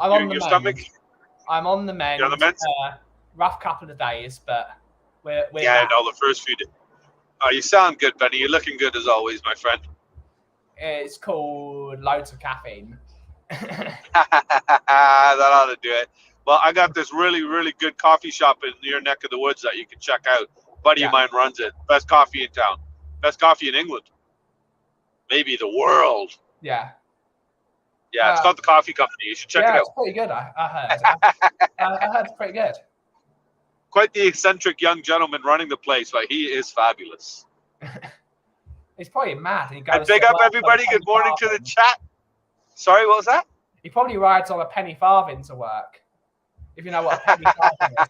I'm on the your mend. stomach. I'm on the mend. You're on the mend. Rough couple of days, but we're yeah. back. No, the first few days. You sound good, Benny. You're looking good as always, my friend. It's called loads of caffeine. That ought to do it. Well, I got this really, really good coffee shop in your neck of the woods that you can check out. Buddy of mine runs it. Best coffee in town. Best coffee in England. Maybe the world. Yeah. Yeah, it's called the Coffee Company. You should check it out. Yeah, it's pretty good, I heard. I heard it's pretty good. Quite the eccentric young gentleman running the place, but he is fabulous. He's probably mad. He goes. And big up everybody. Good morning to the chat. Sorry, what was that? He probably rides on a penny farthing to work. If you know what a penny farthing is.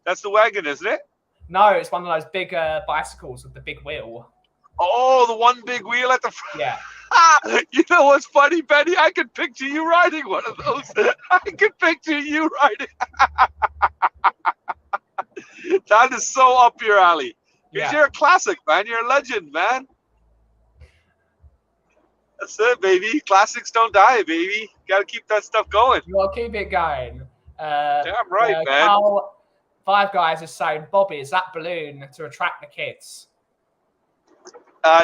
That's the wagon, isn't it? No, it's one of those big bicycles with the big wheel. Oh, the one big wheel at the front. Yeah. You know what's funny, Benny? I could picture you riding one of those. I could picture you riding. That is so up your alley. Because you're a classic, man. You're a legend, man. That's it, baby. Classics don't die, baby. Got to keep that stuff going. You got to keep it going. Damn right, man. Carl, Five Guys is saying, Bobby, is that balloon to attract the kids?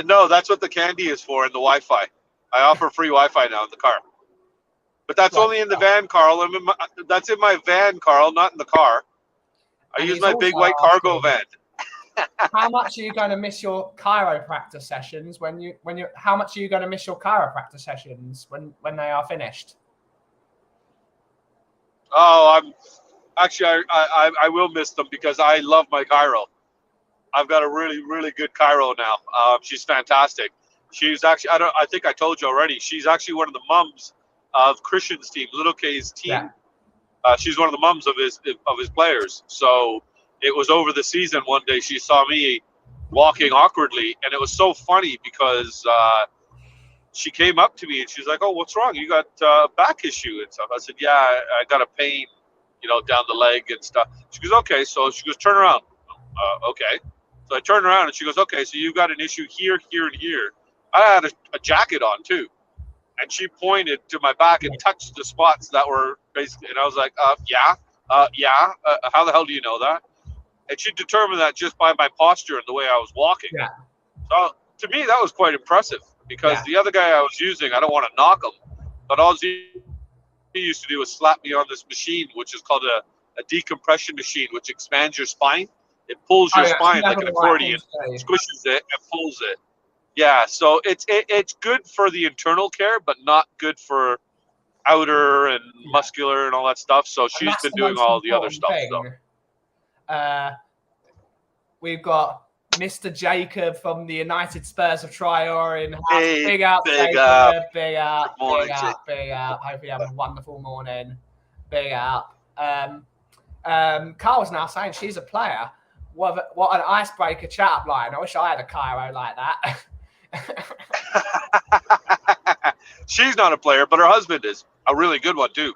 No, that's what the candy is for and the Wi-Fi. I offer free Wi-Fi now in the car. But that's only in the van, Carl. That's in my van, Carl, not in the car. I use my big white cargo van. How much are you going to miss your chiropractor sessions how much are you going to miss your chiropractor sessions when they are finished? Oh, I will miss them because I love my chiro. I've got a really, really good chiro now. She's fantastic. She's actually, I think I told you already, she's actually one of the mums of Christian's team, Little K's team. Yeah. She's one of the mums of his players. So it was over the season one day she saw me walking awkwardly, and it was so funny because she came up to me and she's like, "Oh, what's wrong? You got a back issue and stuff." I said, "Yeah, I got a pain, down the leg and stuff." She goes, "Okay." So she goes, "Turn around." Okay. So I turned around and she goes, "Okay, so you got an issue here, here, and here." I had a jacket on too. And she pointed to my back and touched the spots that were basically, and I was like, yeah. How the hell do you know that? And she determined that just by my posture and the way I was walking. Yeah. So to me, that was quite impressive because the other guy I was using, I don't want to knock him, but all he used to do was slap me on this machine, which is called a decompression machine, which expands your spine. It pulls Oh your yeah, it's spine like never an the right accordion, thing to do. squishes it and pulls it. Yeah, so it's good for the internal care, but not good for outer and Yeah. muscular and all that stuff. So And she's that's been the doing most all the other important stuff. So. thing. We've got Mr. Jacob from the United Spurs of Trior in the house. Hey, Big up, big Jacob. up. Big up, Good morning, big up, big up. Hope you have a wonderful morning. Big up. Carl's now saying she's a player. What an icebreaker chat line. I wish I had a Cairo like that. She's not a player, but her husband is a really good one too.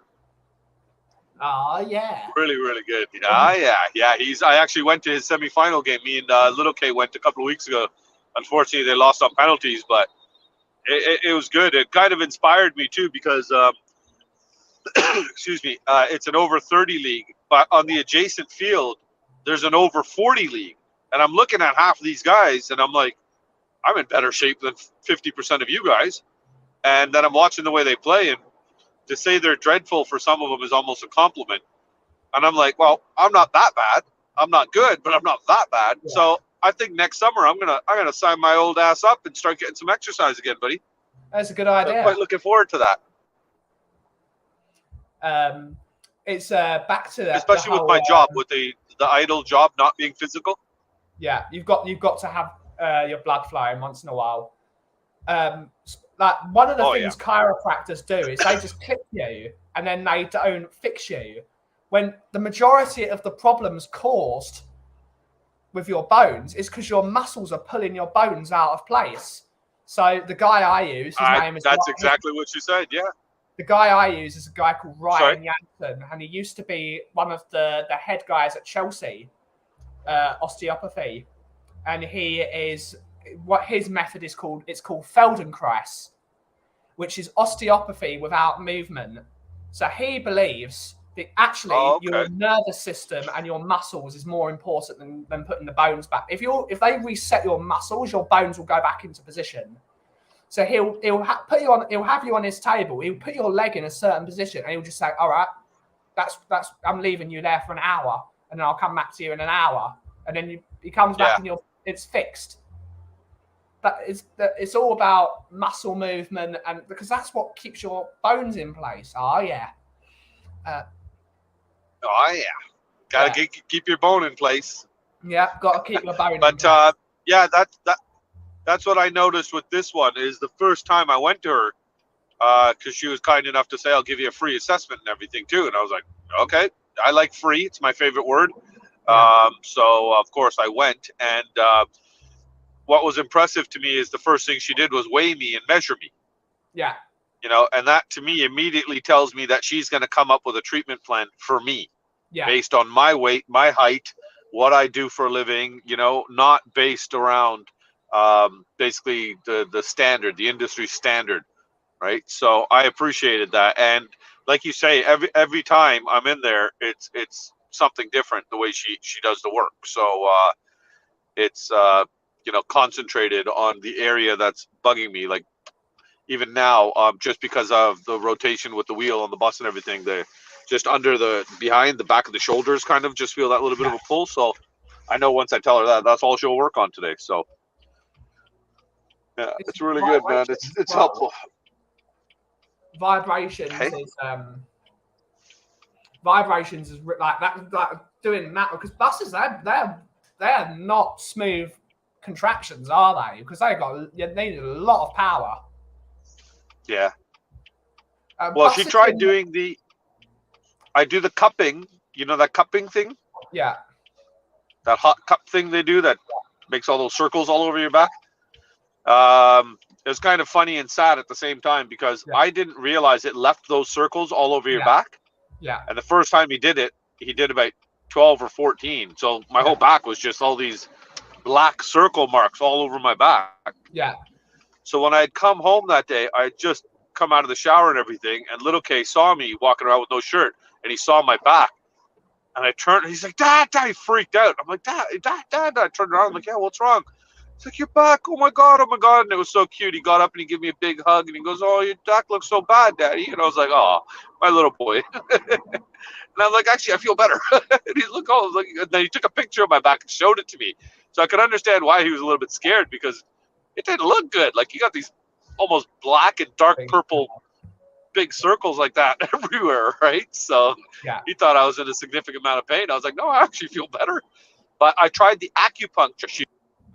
Oh yeah. Really, really good. Yeah. I actually went to his semifinal game. Me and Little K went a couple of weeks ago. Unfortunately, they lost on penalties, but it was good. It kind of inspired me too because, excuse me, it's an over 30 league, but on the adjacent field, there's an over 40 league, and I'm looking at half of these guys, and I'm like, I'm in better shape than 50% of you guys, and then I'm watching the way they play, and to say they're dreadful for some of them is almost a compliment. And I'm like, well, I'm not that bad. I'm not good, but I'm not that bad. Yeah. So I think next summer I'm gonna sign my old ass up and start getting some exercise again, buddy. That's a good idea. I'm quite looking forward to that. It's back to that, especially with my job, with the idle job not being physical. Yeah, you've got to have your blood flowing once in a while. Like one of the things chiropractors do is they just clip you and then they don't fix you. When the majority of the problems caused with your bones is because your muscles are pulling your bones out of place. So the guy I use, his name is... That's exactly what you said, yeah. The guy I use is a guy called Ryan Jansen, and he used to be one of the head guys at Chelsea, osteopathy. And he is... What his method is called, it's called Feldenkrais, which is osteopathy without movement. So he believes that actually your nervous system and your muscles is more important than putting the bones back. If they reset your muscles, your bones will go back into position. So he'll have you on his table. He'll put your leg in a certain position, and he'll just say, "All right, that's I'm leaving you there for an hour, and then I'll come back to you in an hour." And then he comes back and it's fixed. But it's all about muscle movement, and because that's what keeps your bones in place. Oh yeah. Gotta keep your bone in place. Yeah, got to keep your bone. But that's what I noticed with this one is the first time I went to her, because she was kind enough to say, "I'll give you a free assessment and everything too," and I was like, "Okay, I like free; it's my favorite word." Yeah. So of course I went, and what was impressive to me is the first thing she did was weigh me and measure me. Yeah. You know, and that to me immediately tells me that she's going to come up with a treatment plan for me, based on my weight, my height, what I do for a living. You know, not based around basically the standard, the industry standard, right? So I appreciated that, and like you say, every time I'm in there, it's something different the way she does the work. So it's concentrated on the area that's bugging me. Like even now, just because of the rotation with the wheel on the bus and everything, the just under behind the back of the shoulders, kind of just feel that little bit of a pull. So I know once I tell her that's all she'll work on today. So yeah, it's really good, man. It's helpful. Vibrations is like that, like doing that, because buses they're not smooth contractions, are they? Because they need a lot of power. Yeah. Well, she tried doing I do the cupping. You know that cupping thing? Yeah. That hot cup thing they do that makes all those circles all over your back. It was kind of funny and sad at the same time because I didn't realize it left those circles all over your back. Yeah. And the first time he did about 12 or 14. So my whole back was just all these black circle marks all over my back. Yeah. So when I had come home that day, I had just come out of the shower and everything, and little K saw me walking around with no shirt, and he saw my back. And I turned, and he's like, Dad, he freaked out. I'm like, Dad. I turned around, I'm like, yeah, what's wrong? It's like, you're back. Oh my God. And it was so cute. He got up and he gave me a big hug and he goes, oh, your back looks so bad, Daddy. And I was like, oh, my little boy. And I'm like, actually, I feel better. And he's like, oh, look. And then he took a picture of my back and showed it to me. So I could understand why he was a little bit scared, because it didn't look good. Like, he got these almost black and dark purple big circles like that everywhere, right? So Yeah. he thought I was in a significant amount of pain. I was like, no, I actually feel better. But I tried the acupuncture.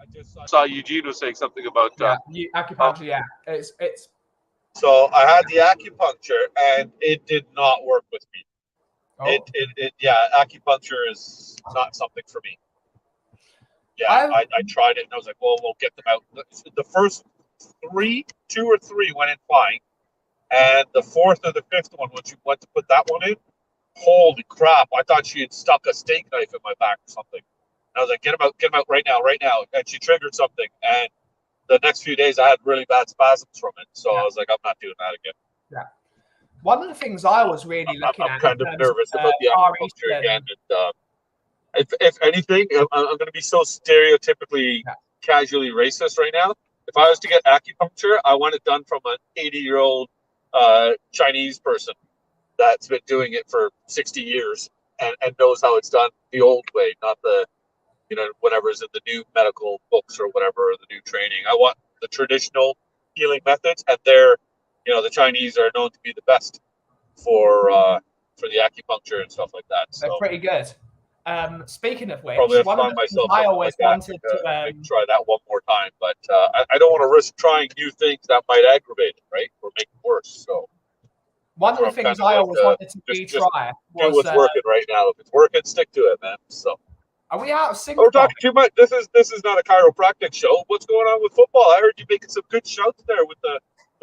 I just saw Eugene was saying something about acupuncture. Yeah, it's. So I had the acupuncture, and it did not work with me. Oh. Yeah, acupuncture is not something for me. Yeah, I tried it, and I was like, well, we'll get them out. The first two or three went in fine, and the fourth or the fifth one, when she went to put that one in, holy crap! I thought she had stuck a steak knife in my back or something. And I was like, get him out right now. And she triggered something, and the next few days I had really bad spasms from it. So I was like, I'm not doing that again. Yeah. One of the things I was really looking at. I'm kind of nervous about the acupuncture again. And, if anything, I'm going to be so stereotypically casually racist right now. If I was to get acupuncture, I want it done from an 80-year-old Chinese person that's been doing it for 60 years and knows how it's done the old way, not the, whatever's in the new medical books or whatever, or the new training. I want the traditional healing methods, and the Chinese are known to be the best for the acupuncture and stuff like that. So they're pretty good. Speaking of which, probably one of the things I always wanted to try that one more time, but I don't want to risk trying new things that might aggravate it, right, or make it worse. So one of the things I always wanted to try was do what's working right now. If it's working, stick to it, man. So. Are we out of sync? We're talking too much. This is not a chiropractic show. What's going on with football? I heard you making some good shouts there with the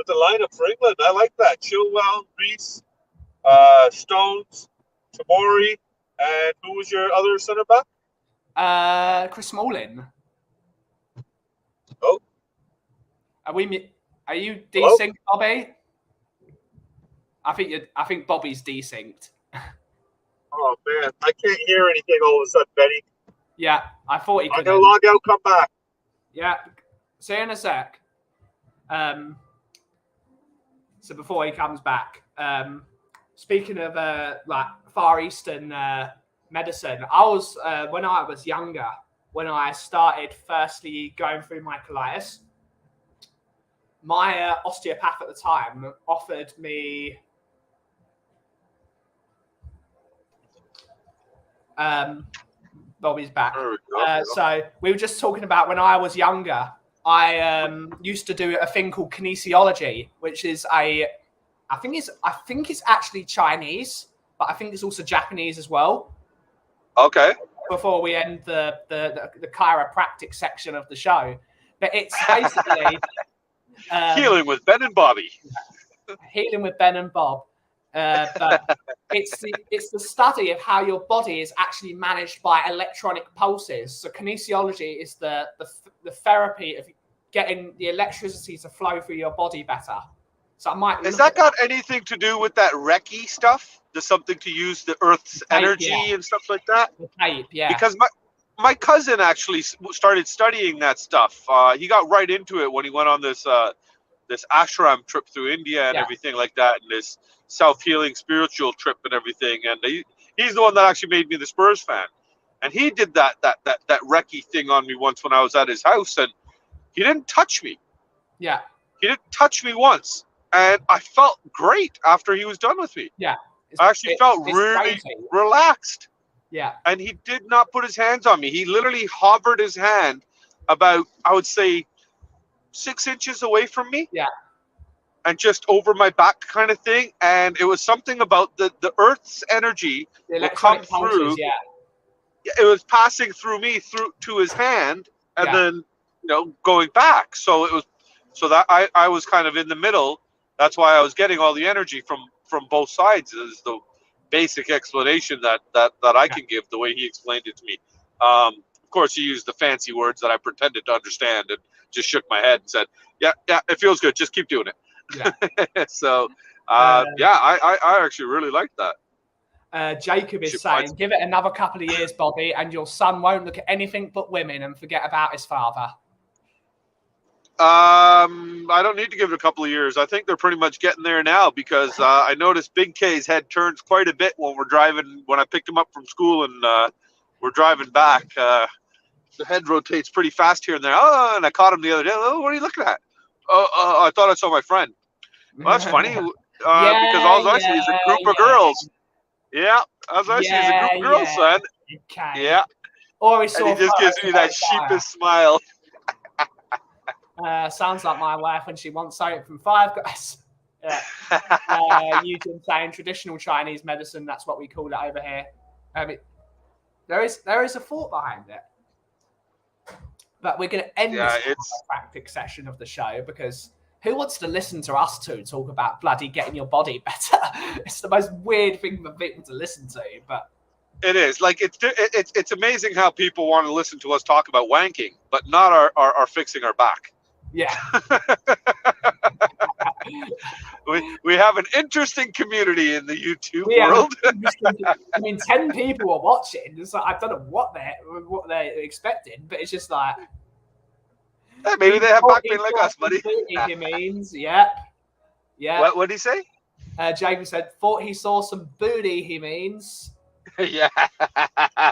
lineup for England. I like that. Chilwell, Reece, Stones, Tamori, and who was your other center back? Chris Smalling. Oh. Are you desynced, Bobby? I think Bobby's desynced. Oh man, I can't hear anything all of a sudden, Benny. Yeah, I thought he could. I'm gonna log out, come back. Yeah, see you in a sec. So before he comes back, speaking of like Far Eastern medicine, I was when I was younger, when I started firstly going through my colitis, my osteopath at the time offered me Bobby's back. So we were just talking about when I was younger, I used to do a thing called kinesiology, which is I think it's actually Chinese, but I think it's also Japanese as well. Okay. Before we end the chiropractic section of the show, but it's basically healing with Ben and Bobby. Healing with Ben and Bob. But it's the study of how your body is actually managed by electronic pulses. So kinesiology is the therapy of getting the electricity to flow through your body better. So I might. Has that got anything to do with that Reiki stuff? There's something to use the Earth's energy and stuff like that. The tape, yeah. Because my cousin actually started studying that stuff. He got right into it when he went on this ashram trip through India and everything like that, and this self-healing spiritual trip and everything. And he's the one that actually made me the Spurs fan. And he did that Reiki thing on me once when I was at his house, and he didn't touch me. Yeah. He didn't touch me once. And I felt great after he was done with me. Yeah. I actually felt really relaxed. Yeah. And he did not put his hands on me. He literally hovered his hand about, I would say, 6 inches away from me. Yeah. And just over my back kind of thing. And it was something about the Earth's energy will come through. Yeah. It was passing through me through to his hand and then, going back. So it was, so that I was kind of in the middle. That's why I was getting all the energy from both sides, is the basic explanation that I can give, the way he explained it to me. Of course, he used the fancy words that I pretended to understand and just shook my head and said, yeah, it feels good. Just keep doing it. Yeah. So, I actually really like that. Jacob is saying, give it another couple of years, Bobby, and your son won't look at anything but women and forget about his father. I don't need to give it a couple of years. I think they're pretty much getting there now because I noticed Big K's head turns quite a bit when we're driving. When I picked him up from school and we're driving back, the head rotates pretty fast here and there. Oh, and I caught him the other day. Oh, what are you looking at? I thought I saw my friend. Well, that's funny because all I see is a group of girls. Yeah, all I see is a group of girls, son. Okay. Yeah. Or and he just gives me that sheepish smile. Sounds like my wife when she wants something from Five Guys. Eugene saying traditional Chinese medicine, that's what we call it over here. There is a thought behind it. But we're going to end this chiropractic session of the show because who wants to listen to us two talk about bloody getting your body better? It's the most weird thing for people to listen to, but it is. Like it's amazing how people want to listen to us talk about wanking, but not our fixing our back. Yeah. we have an interesting community in the YouTube world. I mean, 10 people are watching. It's like, I don't know what they're expecting, but it's just like maybe they have back pain like us, buddy. He means, yeah. What did he say? James said, thought he saw some booty. He means. Yeah,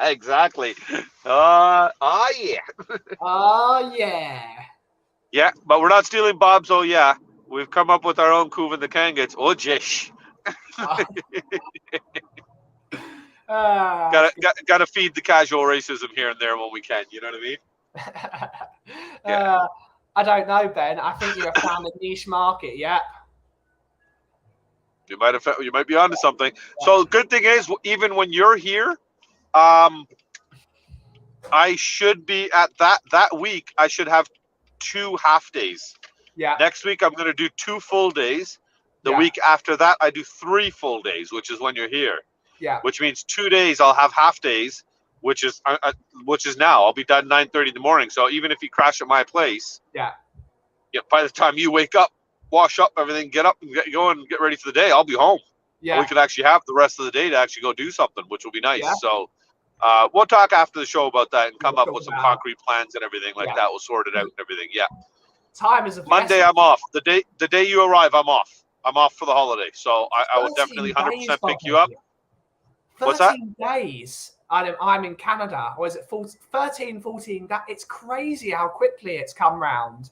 exactly. Yeah. Oh yeah. Yeah, but we're not stealing Bob's. Oh yeah, we've come up with our own Kuvan the Kangets. Oh jish. Gotta feed the casual racism here and there when we can. You know what I mean? I don't know, Ben. I think you have found a niche market. Yeah. You might be onto something. So the good thing is, even when you're here, I should be at that week. I should have 2 half days. Yeah. Next week I'm going to do 2 full days. The week after that I do 3 full days, which is when you're here. Yeah. Which means 2 days I'll have half days, which is now. I'll be done 9:30 in the morning. So even if you crash at my place, by the time you wake up, wash up everything, get up and get going, get ready for the day, I'll be home. Yeah. We could actually have the rest of the day to actually go do something, which will be nice. Yeah. So we'll talk after the show about that and come up with some concrete plans and everything like that. We'll sort it out and everything. Yeah. Time is Monday. I'm off. The day you arrive, I'm off. I'm off for the holiday, so I will definitely 100% pick you up. What's that? 13 days. I'm in Canada. Or is it 13, 14? It's crazy how quickly it's come round.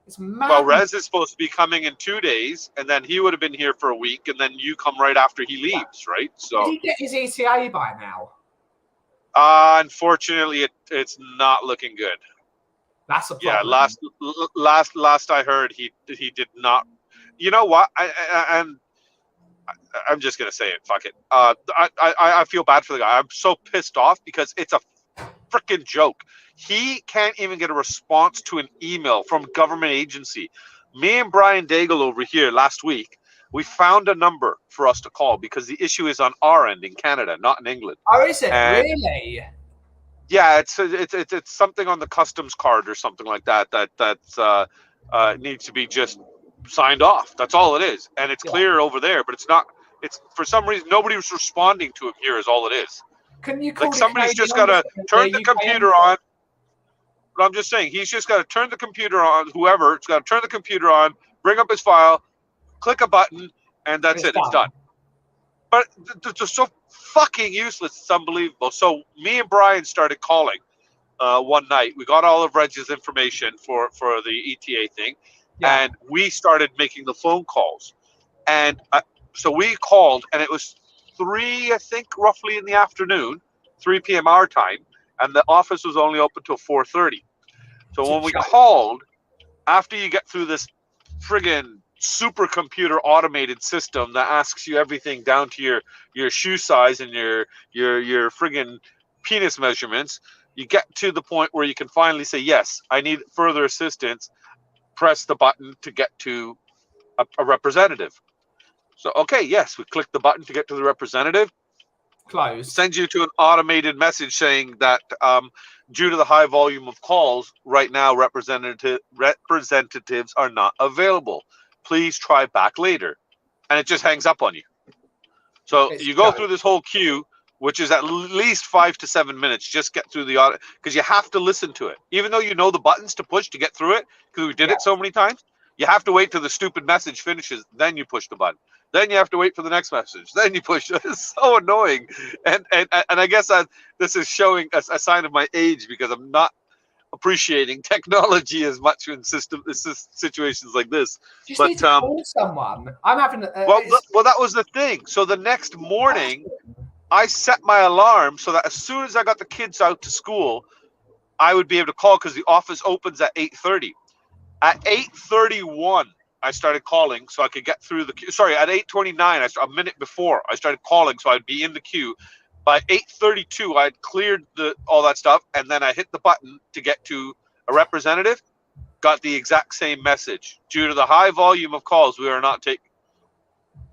It's mad. Well, Rez is supposed to be coming in 2 days, and then he would have been here for a week, and then you come right after he leaves, right? So did he get his ETA by now? Unfortunately, it's not looking good. That's a problem. Yeah, last I heard, he did not. You know what? I'm just gonna say it. Fuck it. I feel bad for the guy. I'm so pissed off because it's a freaking joke. He can't even get a response to an email from a government agency. Me and Brian Daigle over here last week, we found a number for us to call because the issue is on our end in Canada, not in England. Oh, is it really? Yeah, it's something on the customs card or something like that needs to be just signed off. That's all it is, and it's clear over there, but it's not. It's for some reason nobody was responding to him here. Is all it is. Can you call like somebody's just got to turn the computer on? But I'm just saying he's just got to turn the computer on. Whoever's got to turn the computer on, bring up his file, click a button, and that's it. It's done. But they're so fucking useless. It's unbelievable. So me and Brian started calling one night. We got all of Reg's information for the ETA thing, and we started making the phone calls. And so we called, and it was 3, I think, roughly in the afternoon, 3 p.m. our time, and the office was only open till 4:30. So when we called, after you get through this friggin' supercomputer automated system that asks you everything down to your shoe size and your friggin' penis measurements, you get to the point where you can finally say, yes, I need further assistance. Press the button to get to a representative. So, okay, yes, we click the button to get to the representative. Close. Sends you to an automated message saying that due to the high volume of calls, right now representatives are not available. Please try back later. And it just hangs up on you. So you go through this whole queue. which is at least 5 to 7 minutes. Just get through the audio, because you have to listen to it, even though you know the buttons to push to get through it, because we did it so many times. You have to wait till the stupid message finishes, then you push the button. Then you have to wait for the next message. Then you push. It's so annoying, and I guess this is showing a sign of my age, because I'm not appreciating technology as much in situations like this. You just need to call someone. I'm having. Well, that was the thing. So the next morning, I set my alarm so that as soon as I got the kids out to school, I would be able to call, because the office opens at 8:30. At 8:31, I started calling so I could get through the queue. Sorry, at 8:29, a minute before, I started calling so I'd be in the queue. By 8:32, I'd cleared all that stuff, and then I hit the button to get to a representative. Got the exact same message. Due to the high volume of calls, we are not taking.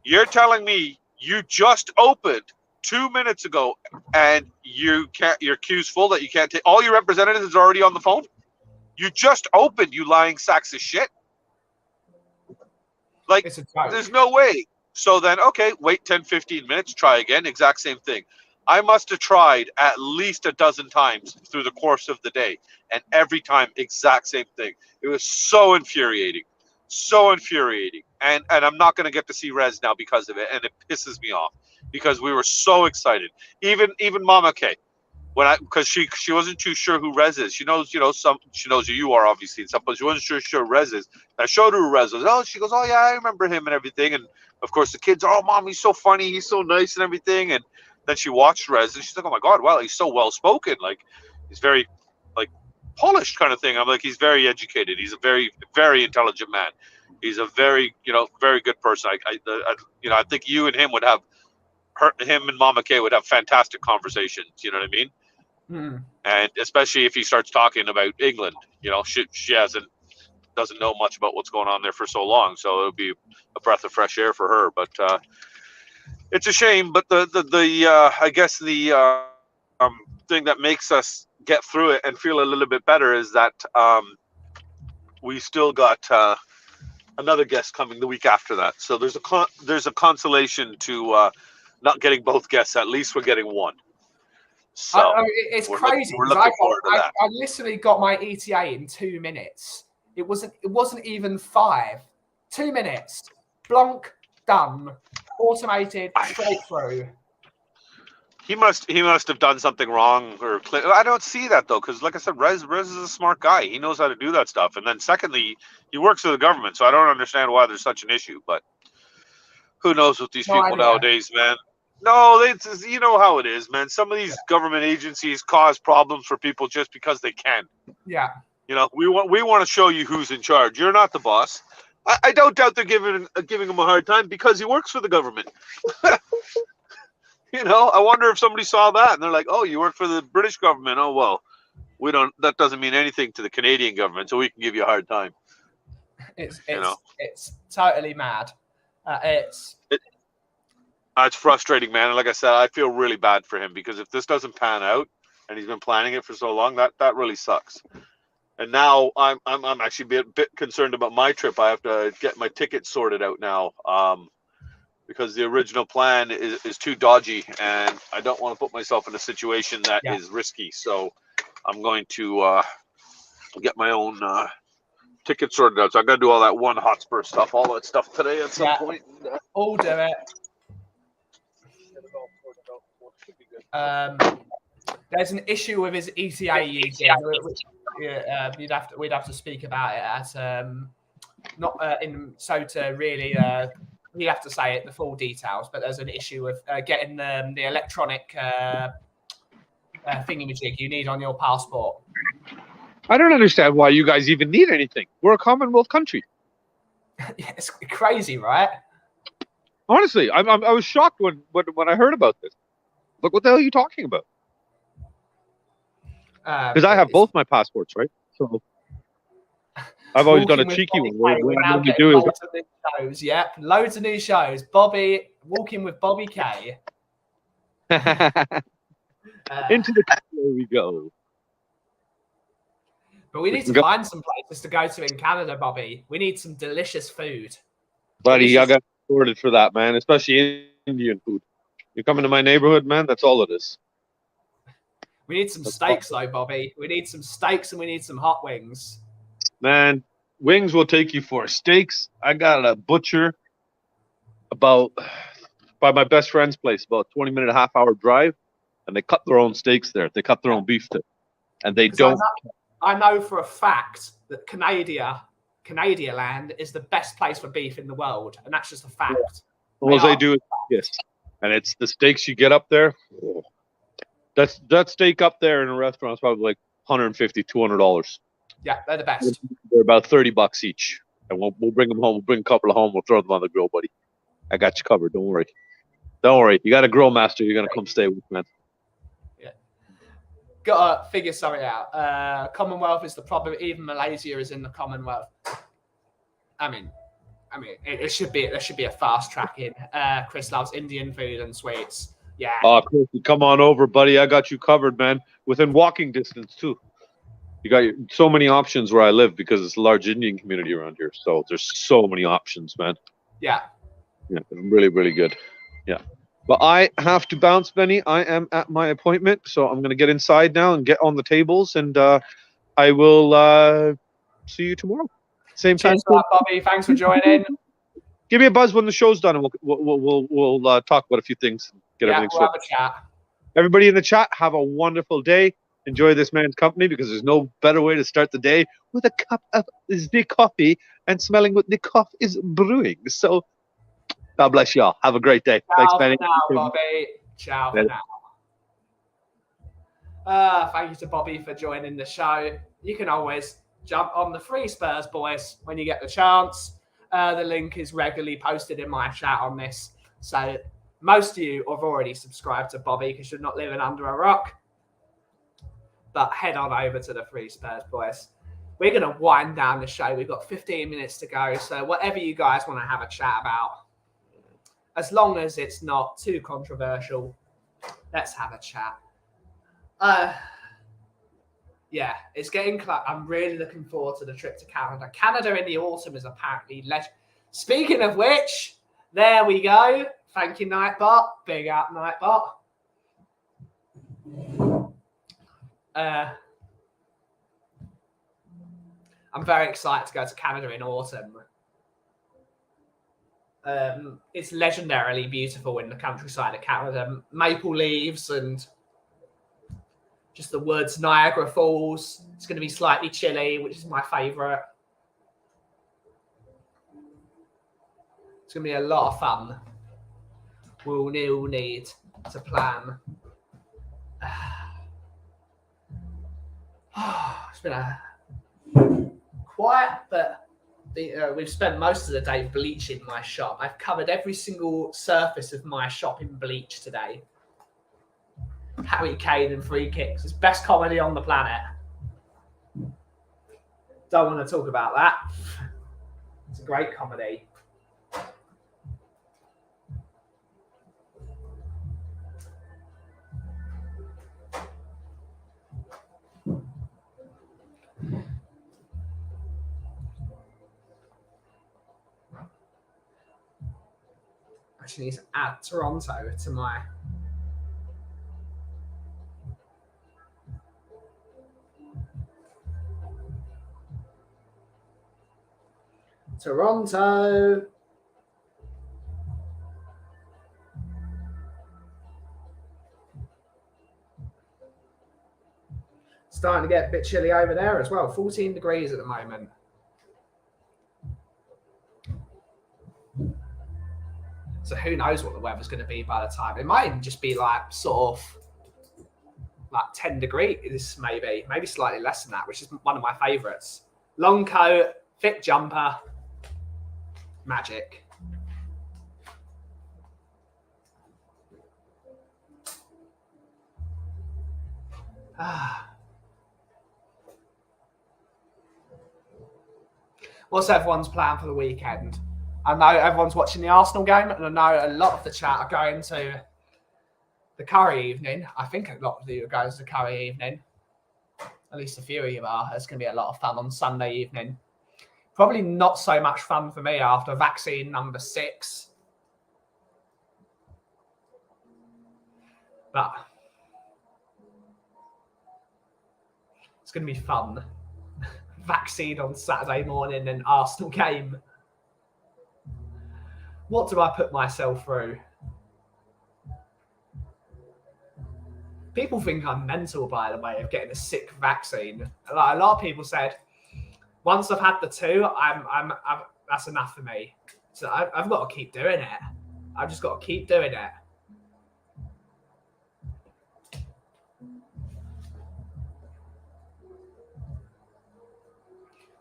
You're telling me you just opened 2 minutes ago, and your queue's full, that you can't take? All your representatives are already on the phone? You just opened, you lying sacks of shit. Like, there's no way. So then, okay, wait 10, 15 minutes, try again, exact same thing. I must have tried at least a dozen times through the course of the day, and every time, exact same thing. It was so infuriating. So infuriating. And I'm not going to get to see Rez now because of it, and it pisses me off, because we were so excited. Even Mama K, because she wasn't too sure who Rez is. She knows, she knows who you are, obviously, and stuff, but she wasn't sure who Rez is. And I showed her who Rez was. Oh, she goes, oh yeah, I remember him and everything. And of course the kids are, oh Mom, he's so funny, he's so nice and everything. And then she watched Rez, and she's like, oh my God, wow, he's so well spoken. Like, he's very like polished kind of thing. I'm like, he's very educated. He's a very, very intelligent man. He's a very, very good person. I think you and him would have. Him and Mama K would have fantastic conversations. You know what I mean? Mm. And especially if he starts talking about England, she doesn't know much about what's going on there for so long, so it would be a breath of fresh air for her. But it's a shame. But I guess the thing that makes us get through it and feel a little bit better is that we still got another guest coming the week after that. So there's a consolation to not getting both guests. At least we're getting one. So it's crazy. We're looking forward to that. I literally got my ETA in 2 minutes. It wasn't even 5. 2 minutes. Blonk, done. Automated, straight through. He must have done something wrong, or I don't see that though, because like I said, Rez is a smart guy. He knows how to do that stuff. And then secondly, he works for the government, so I don't understand why there's such an issue. But who knows with these people nowadays, man? No, you know how it is, man. Some of these government agencies cause problems for people just because they can. Yeah. We want to show you who's in charge. You're not the boss. I don't doubt they're giving him a hard time because he works for the government. I wonder if somebody saw that and they're like, "Oh, you work for the British government? Oh, well, we don't. That doesn't mean anything to the Canadian government, so we can give you a hard time." It's totally mad. It's frustrating, man. And like I said, I feel really bad for him because if this doesn't pan out, and he's been planning it for so long, that really sucks. And now I'm actually a bit concerned about my trip. I have to get my tickets sorted out now, because the original plan is too dodgy, and I don't want to put myself in a situation that is risky. So I'm going to get my own tickets sorted out. So I got to do all that One Hotspur stuff, all that stuff today at some point. All do it. There's an issue with his ETA using. We'd have to speak about it at we have to say it, the full details, but there's an issue with getting the electronic thingamajig you need on your passport. I don't understand why you guys even need anything. We're a Commonwealth country. It's crazy, right? Honestly, I was shocked when I heard about this. Look, what the hell are you talking about? Because I have both my passports, right? So I've always done a cheeky one. Loads of new shows. Bobby, Walking with Bobby K. Into the there we go. But we need to find some places to go to in Canada, Bobby. We need some delicious food. Buddy, I got sorted for that, man. Especially Indian food. You come into my neighborhood, man. That's all it is. We need some steaks, though, Bobby. We need some steaks and we need some hot wings. Man, wings will take you for steaks. I got a butcher by my best friend's place, about 20-minute, half-hour drive, and they cut their own steaks there. They cut their own beef there, and they don't. I know for a fact that Canada land is the best place for beef in the world, and that's just a fact. Yeah. All they do is yes, and it's the steaks you get up there. Oh. That steak up there in a restaurant is probably like $150, $200. Yeah, they're the best. They're about $30 each, and we'll bring them home. We'll bring a couple of home. We'll throw them on the grill, buddy. I got you covered. Don't worry. Don't worry. You got a grill master. You're gonna come stay with, man. Yeah. Gotta figure something out. Commonwealth is the problem. Even Malaysia is in the Commonwealth. I mean, it should be. There should be a fast track in. Chris loves Indian food and sweets. Yeah. Oh, Chris, come on over, buddy. I got you covered, man. Within walking distance too. You got so many options where I live because it's a large Indian community around here. So there's so many options, man. Yeah. Yeah, really, really good. Yeah. But I have to bounce, Benny. I am at my appointment, so I'm going to get inside now and get on the tables, and I will see you tomorrow. Same time. Cheers, Bobby. Thanks for joining. Give me a buzz when the show's done, and we'll talk about a few things. Get everything we'll have a chat. Everybody in the chat, have a wonderful day. Enjoy this man's company because there's no better way to start the day with a cup of the coffee and smelling what the coffee is brewing. So, God bless y'all. Have a great day. Ciao. Thanks, Benny. For now, Bobby. Ciao for now. Thank you to Bobby for joining the show. You can always jump on the Free Spurs Boys when you get the chance. The link is regularly posted in my chat on this. So most of you have already subscribed to Bobby because you're not living under a rock. But head on over to the Free Spurs Boys. We're going to wind down the show. We've got 15 minutes to go. So whatever you guys want to have a chat about, as long as it's not too controversial, let's have a chat. Yeah, it's getting close. I'm really looking forward to the trip to Canada. Canada in the autumn is apparently legend. Speaking of which, there we go. Thank you, Nightbot. Big up, Nightbot. I'm very excited to go to Canada in autumn. It's legendarily beautiful in the countryside of Canada. Maple leaves and just the woods, Niagara Falls. It's going to be slightly chilly, which is my favourite. It's going to be a lot of fun. We'll need to plan. It's been a quiet, but we've spent most of the day bleaching my shop. I've covered every single surface of my shop in bleach today. Harry Kane and free kicks. It's best comedy on the planet. Don't want to talk about that. It's a great comedy. I actually need to add Toronto to my... Toronto. Starting to get a bit chilly over there as well. 14 degrees at the moment. So who knows what the weather's going to be by the time. It might even just be like sort of like 10 degrees maybe slightly less than that, which is one of my favorites. Long coat, thick jumper. Magic. What's everyone's plan for the weekend? I know everyone's watching the Arsenal game, and I know a lot of the chat are going to the curry evening. I think a lot of you are going to the curry evening. At least a few of you are. It's going to be a lot of fun on Sunday evening. Probably not so much fun for me after vaccine number 6. But it's going to be fun. Vaccine on Saturday morning and Arsenal game. What do I put myself through? People think I'm mental, by the way, of getting a sick vaccine. Like, a lot of people said, once I've had the 2, I'm that's enough for me. So I've got to keep doing it. I've just got to keep doing it.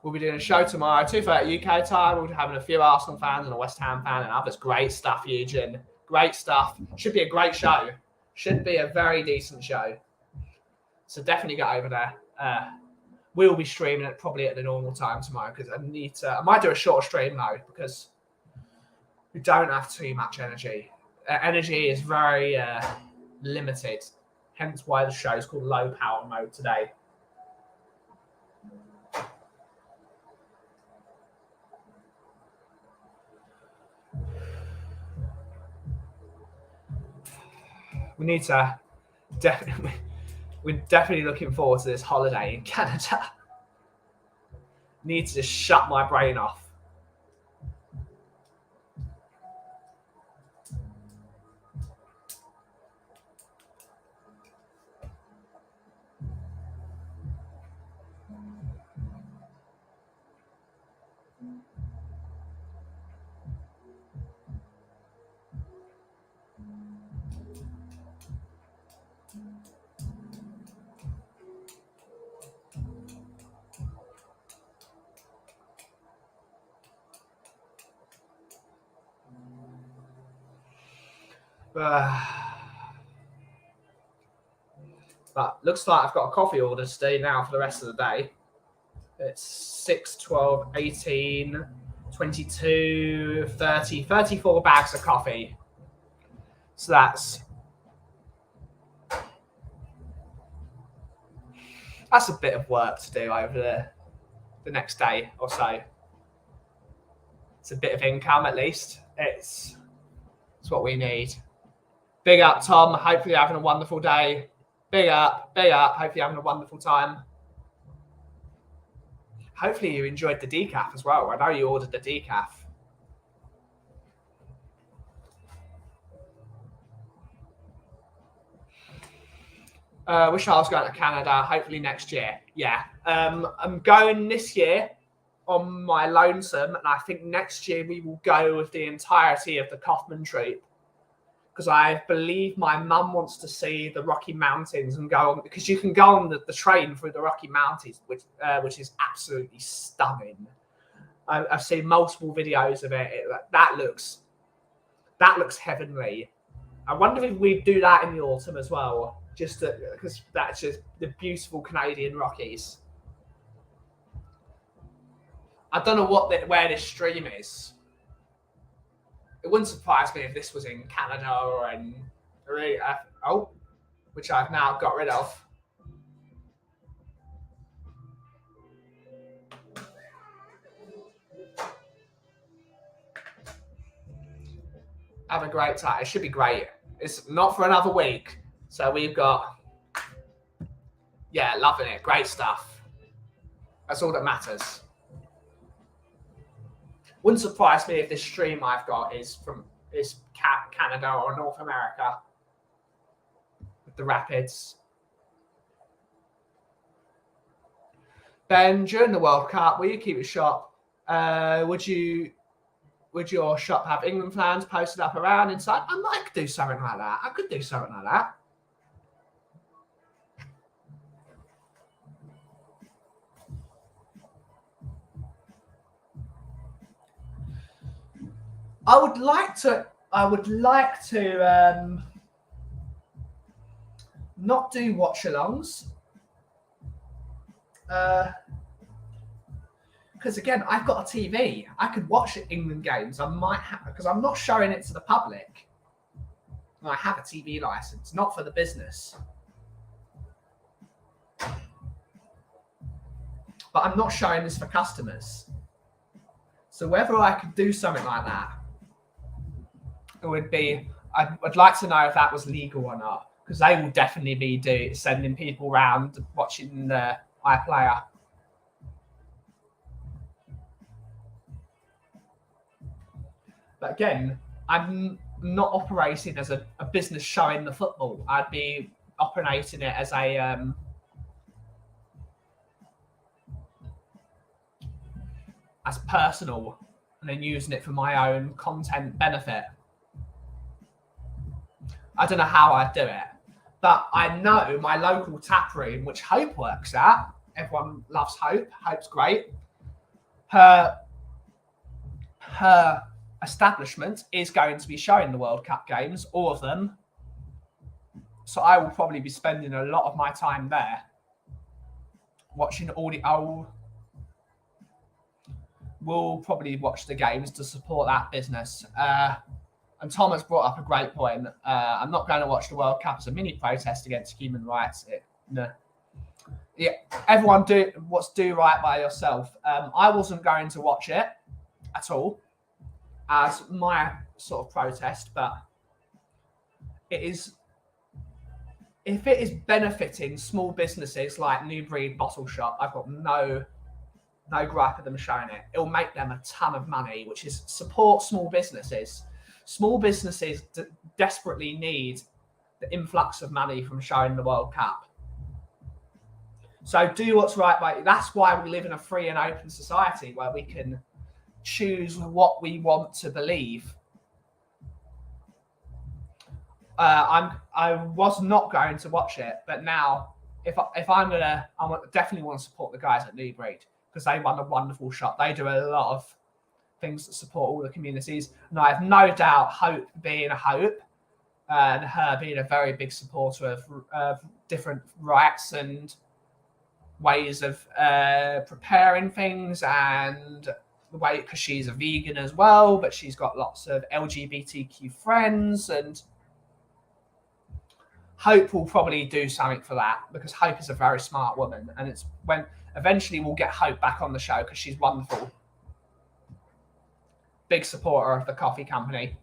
We'll be doing a show tomorrow, 2:30 UK time. We'll be having a few Arsenal fans and a West Ham fan and others. Great stuff, Eugene. Great stuff. Should be a great show. Should be a very decent show. So definitely get over there. We'll be streaming it probably at the normal time tomorrow because I might do a short stream though because we don't have too much energy. Energy is very limited. Hence why the show is called Low Power Mode today. We need to definitely. We're definitely looking forward to this holiday in Canada. Need to just shut my brain off. But looks like I've got a coffee order to do now for the rest of the day. It's 6, 12, 18, 22, 30, 34 bags of coffee. So that's a bit of work to do over the next day or so. It's a bit of income at least. It's what we need. Big up, Tom. Hopefully you're having a wonderful day. Big up. Hopefully you're having a wonderful time. Hopefully you enjoyed the decaf as well. I know you ordered the decaf. Wish I was going to Canada. Hopefully next year. Yeah. I'm going this year on my lonesome, and I think next year we will go with the entirety of the Kaufman troop. Because I believe my mum wants to see the Rocky Mountains and go on, because you can go on the train through the Rocky Mountains, which is absolutely stunning. I've seen multiple videos of it. That looks heavenly. I wonder if we do that in the autumn as well, just because that's just the beautiful Canadian Rockies. I don't know where this stream is. It wouldn't surprise me if this was in Canada or in which I've now got rid of. Have a great time. It should be great. It's not for another week. So we've got, loving it. Great stuff. That's all that matters. Wouldn't surprise me if this stream I've got is Canada or North America with the Rapids. Ben, during the World Cup, will you keep it shop? Would your shop have England fans posted up around inside? I might do something like that. I could do something like that. I would like to not do watch-alongs. Because again, I've got a TV. I could watch England games. I might have, because I'm not showing it to the public. I have a TV license, not for the business. But I'm not showing this for customers. So whether I could do something like that, it would be, I'd like to know if that was legal or not. because they will definitely be sending people around watching the iPlayer. But again, I'm not operating as a business showing the football. I'd be operating it as a as personal, and then using it for my own content benefit. I don't know how I'd do it, but I know my local tap room, which Hope works at. Everyone loves Hope. Hope's great. Her establishment is going to be showing the World Cup games, all of them. So I will probably be spending a lot of my time there, watching all the old. We'll probably watch the games to support that business. And Thomas brought up a great point. I'm not going to watch the World Cup as a mini protest against human rights. No. Yeah, everyone do right by yourself. I wasn't going to watch it at all as my sort of protest, but it is. If it is benefiting small businesses like New Breed Bottle Shop, I've got no gripe with them showing it. It'll make them a ton of money, which is support small businesses. Small businesses desperately need the influx of money from showing the World Cup. So do what's right by you. That's why we live in a free and open society where we can choose what we want to believe. I was not going to watch it, but now if I'm gonna, I definitely want to support the guys at New Breed because they run a wonderful shop. They do a lot of things that support all the communities, and I have no doubt Hope being a Hope and her being a very big supporter of different rights and ways of preparing things, and the way, because she's a vegan as well, but she's got lots of LGBTQ friends, and Hope will probably do something for that because Hope is a very smart woman, and it's when eventually we'll get Hope back on the show because she's wonderful. Big supporter of the coffee company.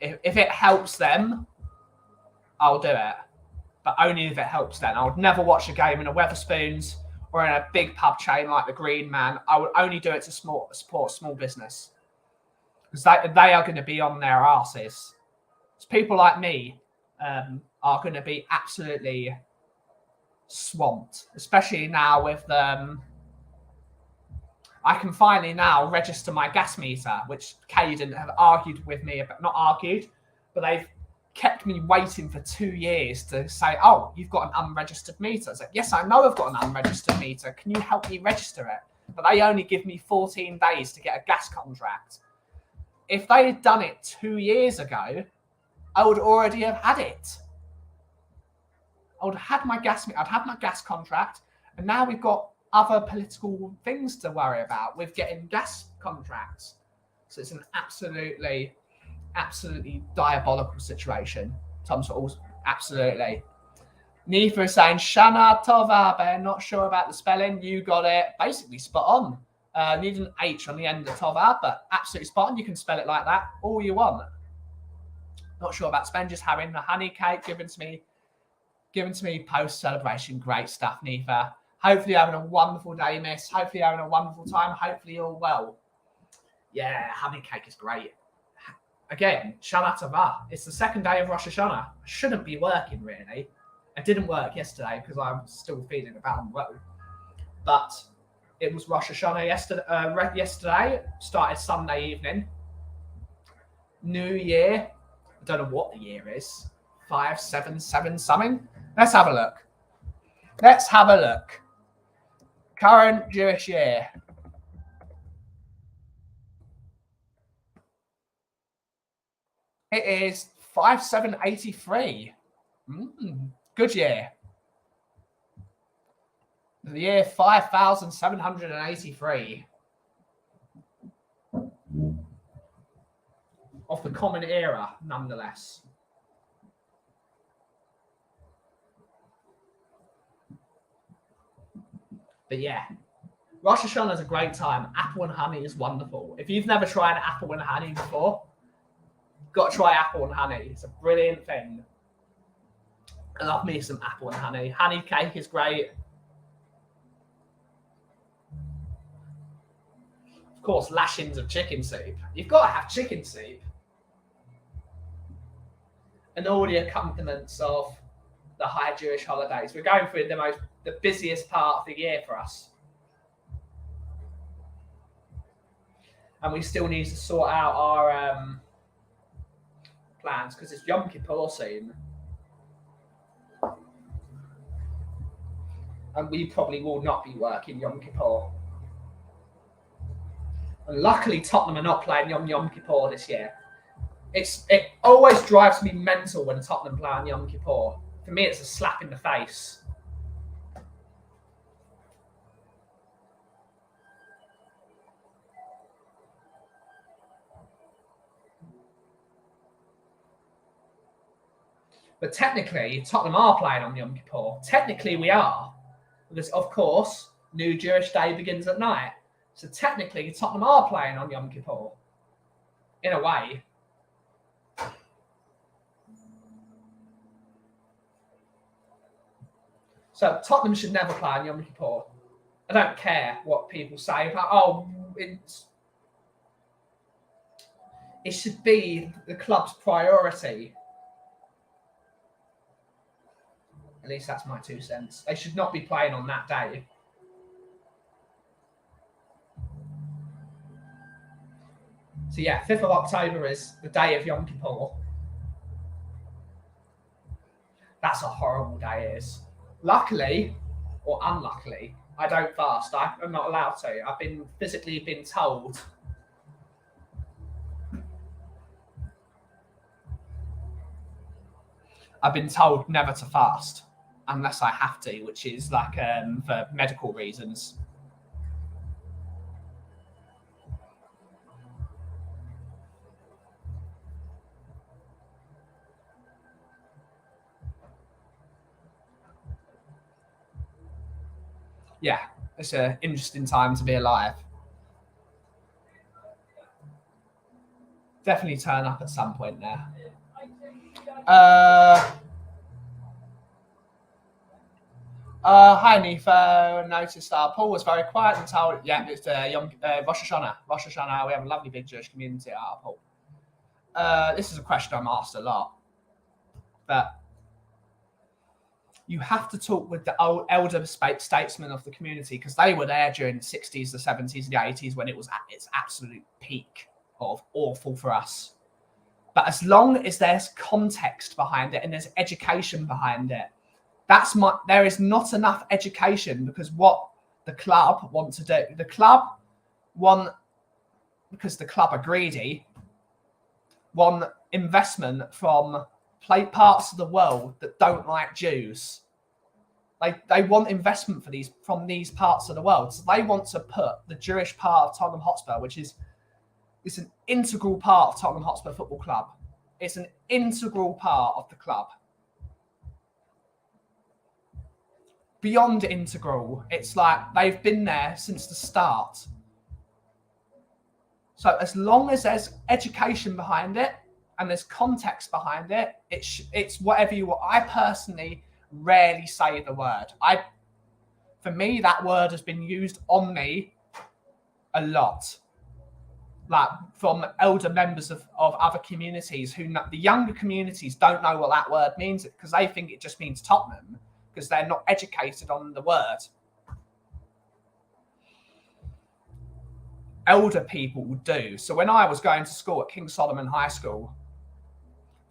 If it helps them, I'll do it. But only if it helps them. I would never watch a game in a Wetherspoons or in a big pub chain like the Green Man. I would only do it to support small business. Because they are going to be on their asses. So people like me are going to be absolutely swamped. Especially now with I can finally now register my gas meter, which Caden have argued with me about, not argued, but they've kept me waiting for 2 years to say, oh, you've got an unregistered meter. It's like, yes, I know I've got an unregistered meter. Can you help me register it? But they only give me 14 days to get a gas contract. If they had done it 2 years ago, I would already have had it. I would have had my gas meter, I'd have my gas contract, and now we've got other political things to worry about with getting gas contracts. So it's an absolutely diabolical situation. Tom's also absolutely. Nifa is saying Shana Tova, but not sure about the spelling. You got it basically spot on. Need an H on the end of Tova, but absolutely spot on. You can spell it like that all you want. Not sure about spelling. Just having the honey cake given to me post celebration. Great stuff, Nifa. Hopefully you're having a wonderful day, miss. Hopefully you're having a wonderful time. Hopefully you're well. Yeah, honey cake is great. Again, Shana Tova. It's the second day of Rosh Hashanah. I shouldn't be working, really. I didn't work yesterday because I'm still feeling a bit unwell. But it was Rosh Hashanah yesterday. Started Sunday evening. New Year. I don't know what the year is. 577 something. Let's have a look. Current Jewish year. It is 5783. Good year. The year 5783. Of the Common Era, nonetheless. But yeah, Rosh Hashanah is a great time. Apple and honey is wonderful. If you've never tried apple and honey before, got to try apple and honey. It's a brilliant thing. I love me some apple and honey. Honey cake is great. Of course, lashings of chicken soup. You've got to have chicken soup. And all the accompaniments of the high Jewish holidays. We're going through the busiest part of the year for us. And we still need to sort out our plans because it's Yom Kippur soon. And we probably will not be working Yom Kippur. And luckily, Tottenham are not playing Yom Kippur this year. It always drives me mental when Tottenham play on Yom Kippur. For me, it's a slap in the face. But technically, Tottenham are playing on Yom Kippur. Technically, we are. Because, of course, New Jewish Day begins at night. So technically, Tottenham are playing on Yom Kippur. In a way. So Tottenham should never play on Yom Kippur. I don't care what people say about, it should be the club's priority. At least that's my 2 cents. They should not be playing on that day. So yeah, 5th of October is the day of Yom Kippur. That's a horrible day, it is. Luckily, or unluckily, I don't fast. I'm not allowed to. I've been physically been told. I've been told never to fast unless I have to, which is like for medical reasons. Yeah, it's an interesting time to be alive. Definitely turn up at some point there. Hi, Nifo. Noticed Paul was very quiet and told, yeah, it's Rosh Hashanah. Rosh Hashanah, we have a lovely big Jewish community at our Paul. This is a question I'm asked a lot. But you have to talk with the elder statesmen of the community because they were there during the 60s, the 70s, the 80s when it was at its absolute peak of awful for us. But as long as there's context behind it and there's education behind it, there is not enough education because what the club want to do, because the club are greedy, want investment from parts of the world that don't like Jews. They want investment from these parts of the world. So they want to put the Jewish part of Tottenham Hotspur, which is an integral part of Tottenham Hotspur Football Club. It's an integral part of the club. Beyond integral, it's like they've been there since the start. So as long as there's education behind it and there's context behind it, it's whatever you want. I personally rarely say the word. For me, that word has been used on me a lot. Like from elder members of other communities the younger communities don't know what that word means because they think it just means Tottenham because they're not educated on the word. Elder people do. So when I was going to school at King Solomon High School,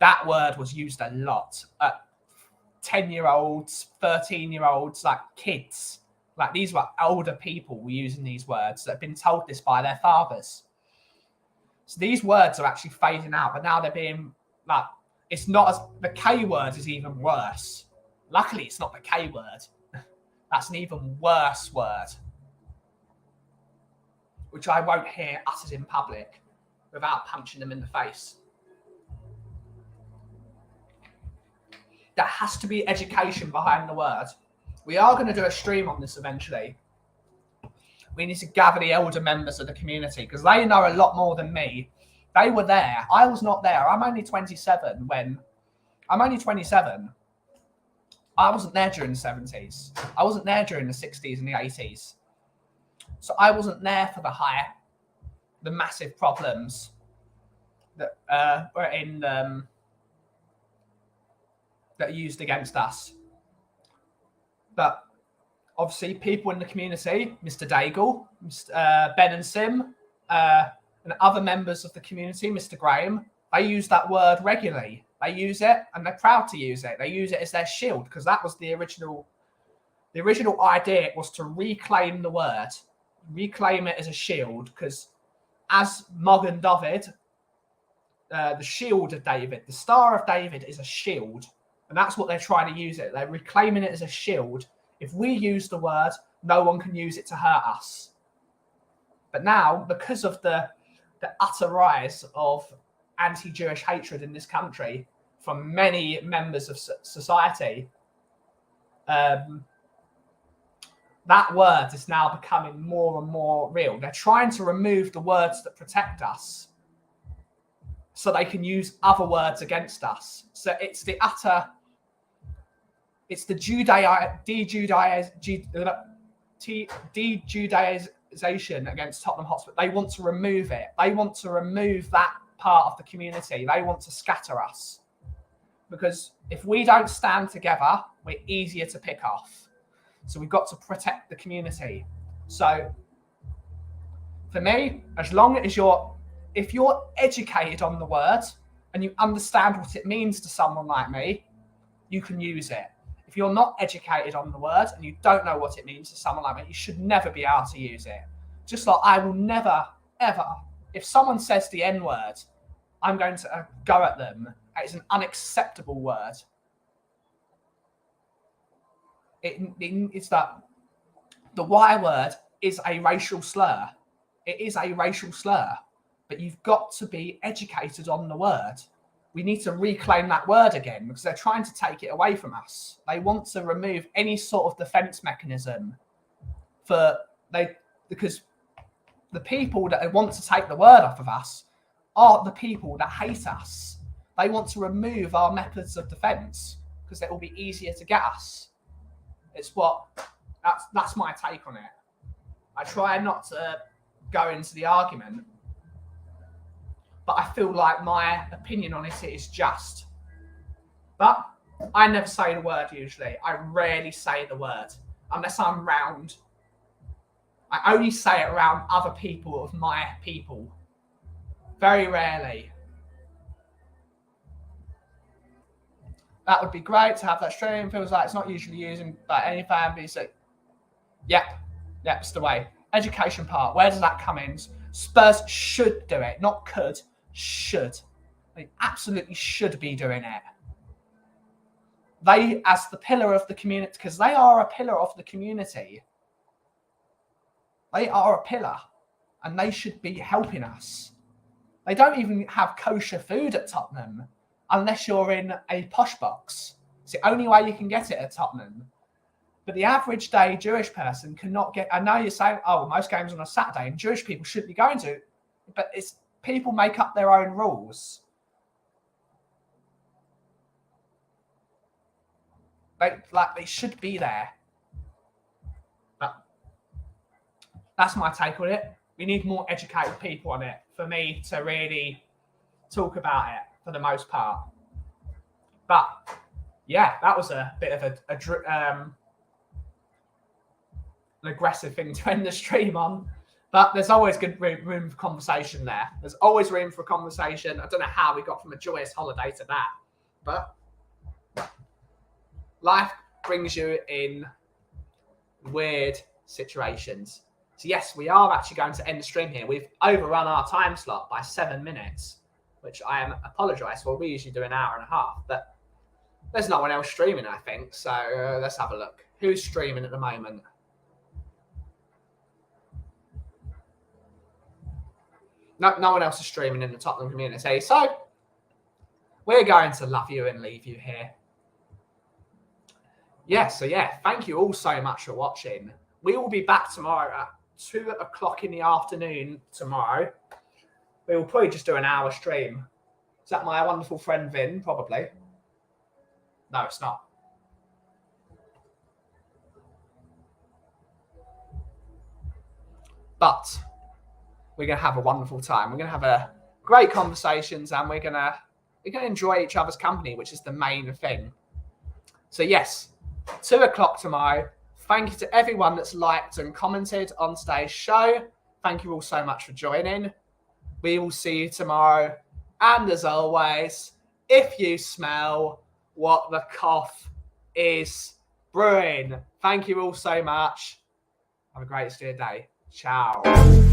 that word was used a lot at 10-year-olds, 13-year-olds, like kids. Like these were older people were using these words that have been told this by their fathers. So these words are actually fading out, but now they're being like, it's not as, the K word is even worse. Luckily, it's not the K word. That's an even worse word, which I won't hear uttered in public without punching them in the face. There has to be education behind the word. We are going to do a stream on this eventually. We need to gather the elder members of the community because they know a lot more than me. They were there. I was not there. I'm only 27 when... I'm only 27. I wasn't there during the 70s. I wasn't there during the 60s and the 80s. So I wasn't there for the massive problems that were in that are used against us. But obviously, people in the community, Mr. Daigle, Ben and Sim, and other members of the community, Mr. Graham, they use that word regularly. They use it, and they're proud to use it. They use it as their shield, because that was the original. The original idea was to reclaim the word, reclaim it as a shield, because as Magen David, the shield of David, the Star of David is a shield, and that's what they're trying to use it. They're reclaiming it as a shield. If we use the word, no one can use it to hurt us. But now, because of the utter rise of anti-Jewish hatred in this country from many members of society, that word is now becoming more and more real. They're trying to remove the words that protect us so they can use other words against us. So it's the de-Judaization against Tottenham Hotspur. They want to remove it. They want to remove that part of the community. They want to scatter us. Because if we don't stand together, we're easier to pick off. So we've got to protect the community. So for me, as long as if you're educated on the word and you understand what it means to someone like me, you can use it. If you're not educated on the word and you don't know what it means to someone like me, you should never be able to use it. Just like I will never, ever, if someone says the N-word, I'm going to go at them. It's an unacceptable word. It's that the Y word is a racial slur. It is a racial slur, but you've got to be educated on the word. We need to reclaim that word again because they're trying to take it away from us. They want to remove any sort of defense mechanism because the people that want to take the word off of us are the people that hate us. They want to remove our methods of defense because it will be easier to get us. That's my take on it. I try not to go into the argument, but I feel like my opinion on it is just. But I never say the word usually. I rarely say the word unless I'm round. I only say it around other people of my people. Very rarely. That would be great to have that stream. Feels like it's not usually used by any fan base. Yep, it's the way. Education part. Where does that come in? Spurs should do it, not could. Should. They absolutely should be doing it. They, as the pillar of the community, because they are a pillar of the community. They are a pillar, and they should be helping us. They don't even have kosher food at Tottenham unless you're in a posh box. It's the only way you can get it at Tottenham. But the average day Jewish person cannot get. I know you're saying, oh, most games on a Saturday, and Jewish people shouldn't be going to. But it's people make up their own rules. They should be there. But that's my take on it. We need more educated people on it for me to really talk about it for the most part. But yeah, that was a bit of an aggressive thing to end the stream on. But there's always good room for conversation there. There's always room for conversation. I don't know how we got from a joyous holiday to that. But life brings you in weird situations. So yes, we are actually going to end the stream here. We've overrun our time slot by 7 minutes, which I am apologise for. We usually do an hour and a half, but there's no one else streaming, I think. So let's have a look. Who's streaming at the moment? No one else is streaming in the Tottenham community. So we're going to love you and leave you here. Thank you all so much for watching. We will be back tomorrow at 2 o'clock in the afternoon tomorrow. We will probably just do an hour stream. Is that my wonderful friend Vin? Probably. No, it's not. But we're going to have a wonderful time. We're going to have a great conversations, and we're going to enjoy each other's company, which is the main thing. So yes, 2:00 tomorrow. Thank you to everyone that's liked and commented on today's show. Thank you all so much for joining. We will see you tomorrow. And as always, if you smell what the cough is brewing. Thank you all so much. Have a great day. Ciao.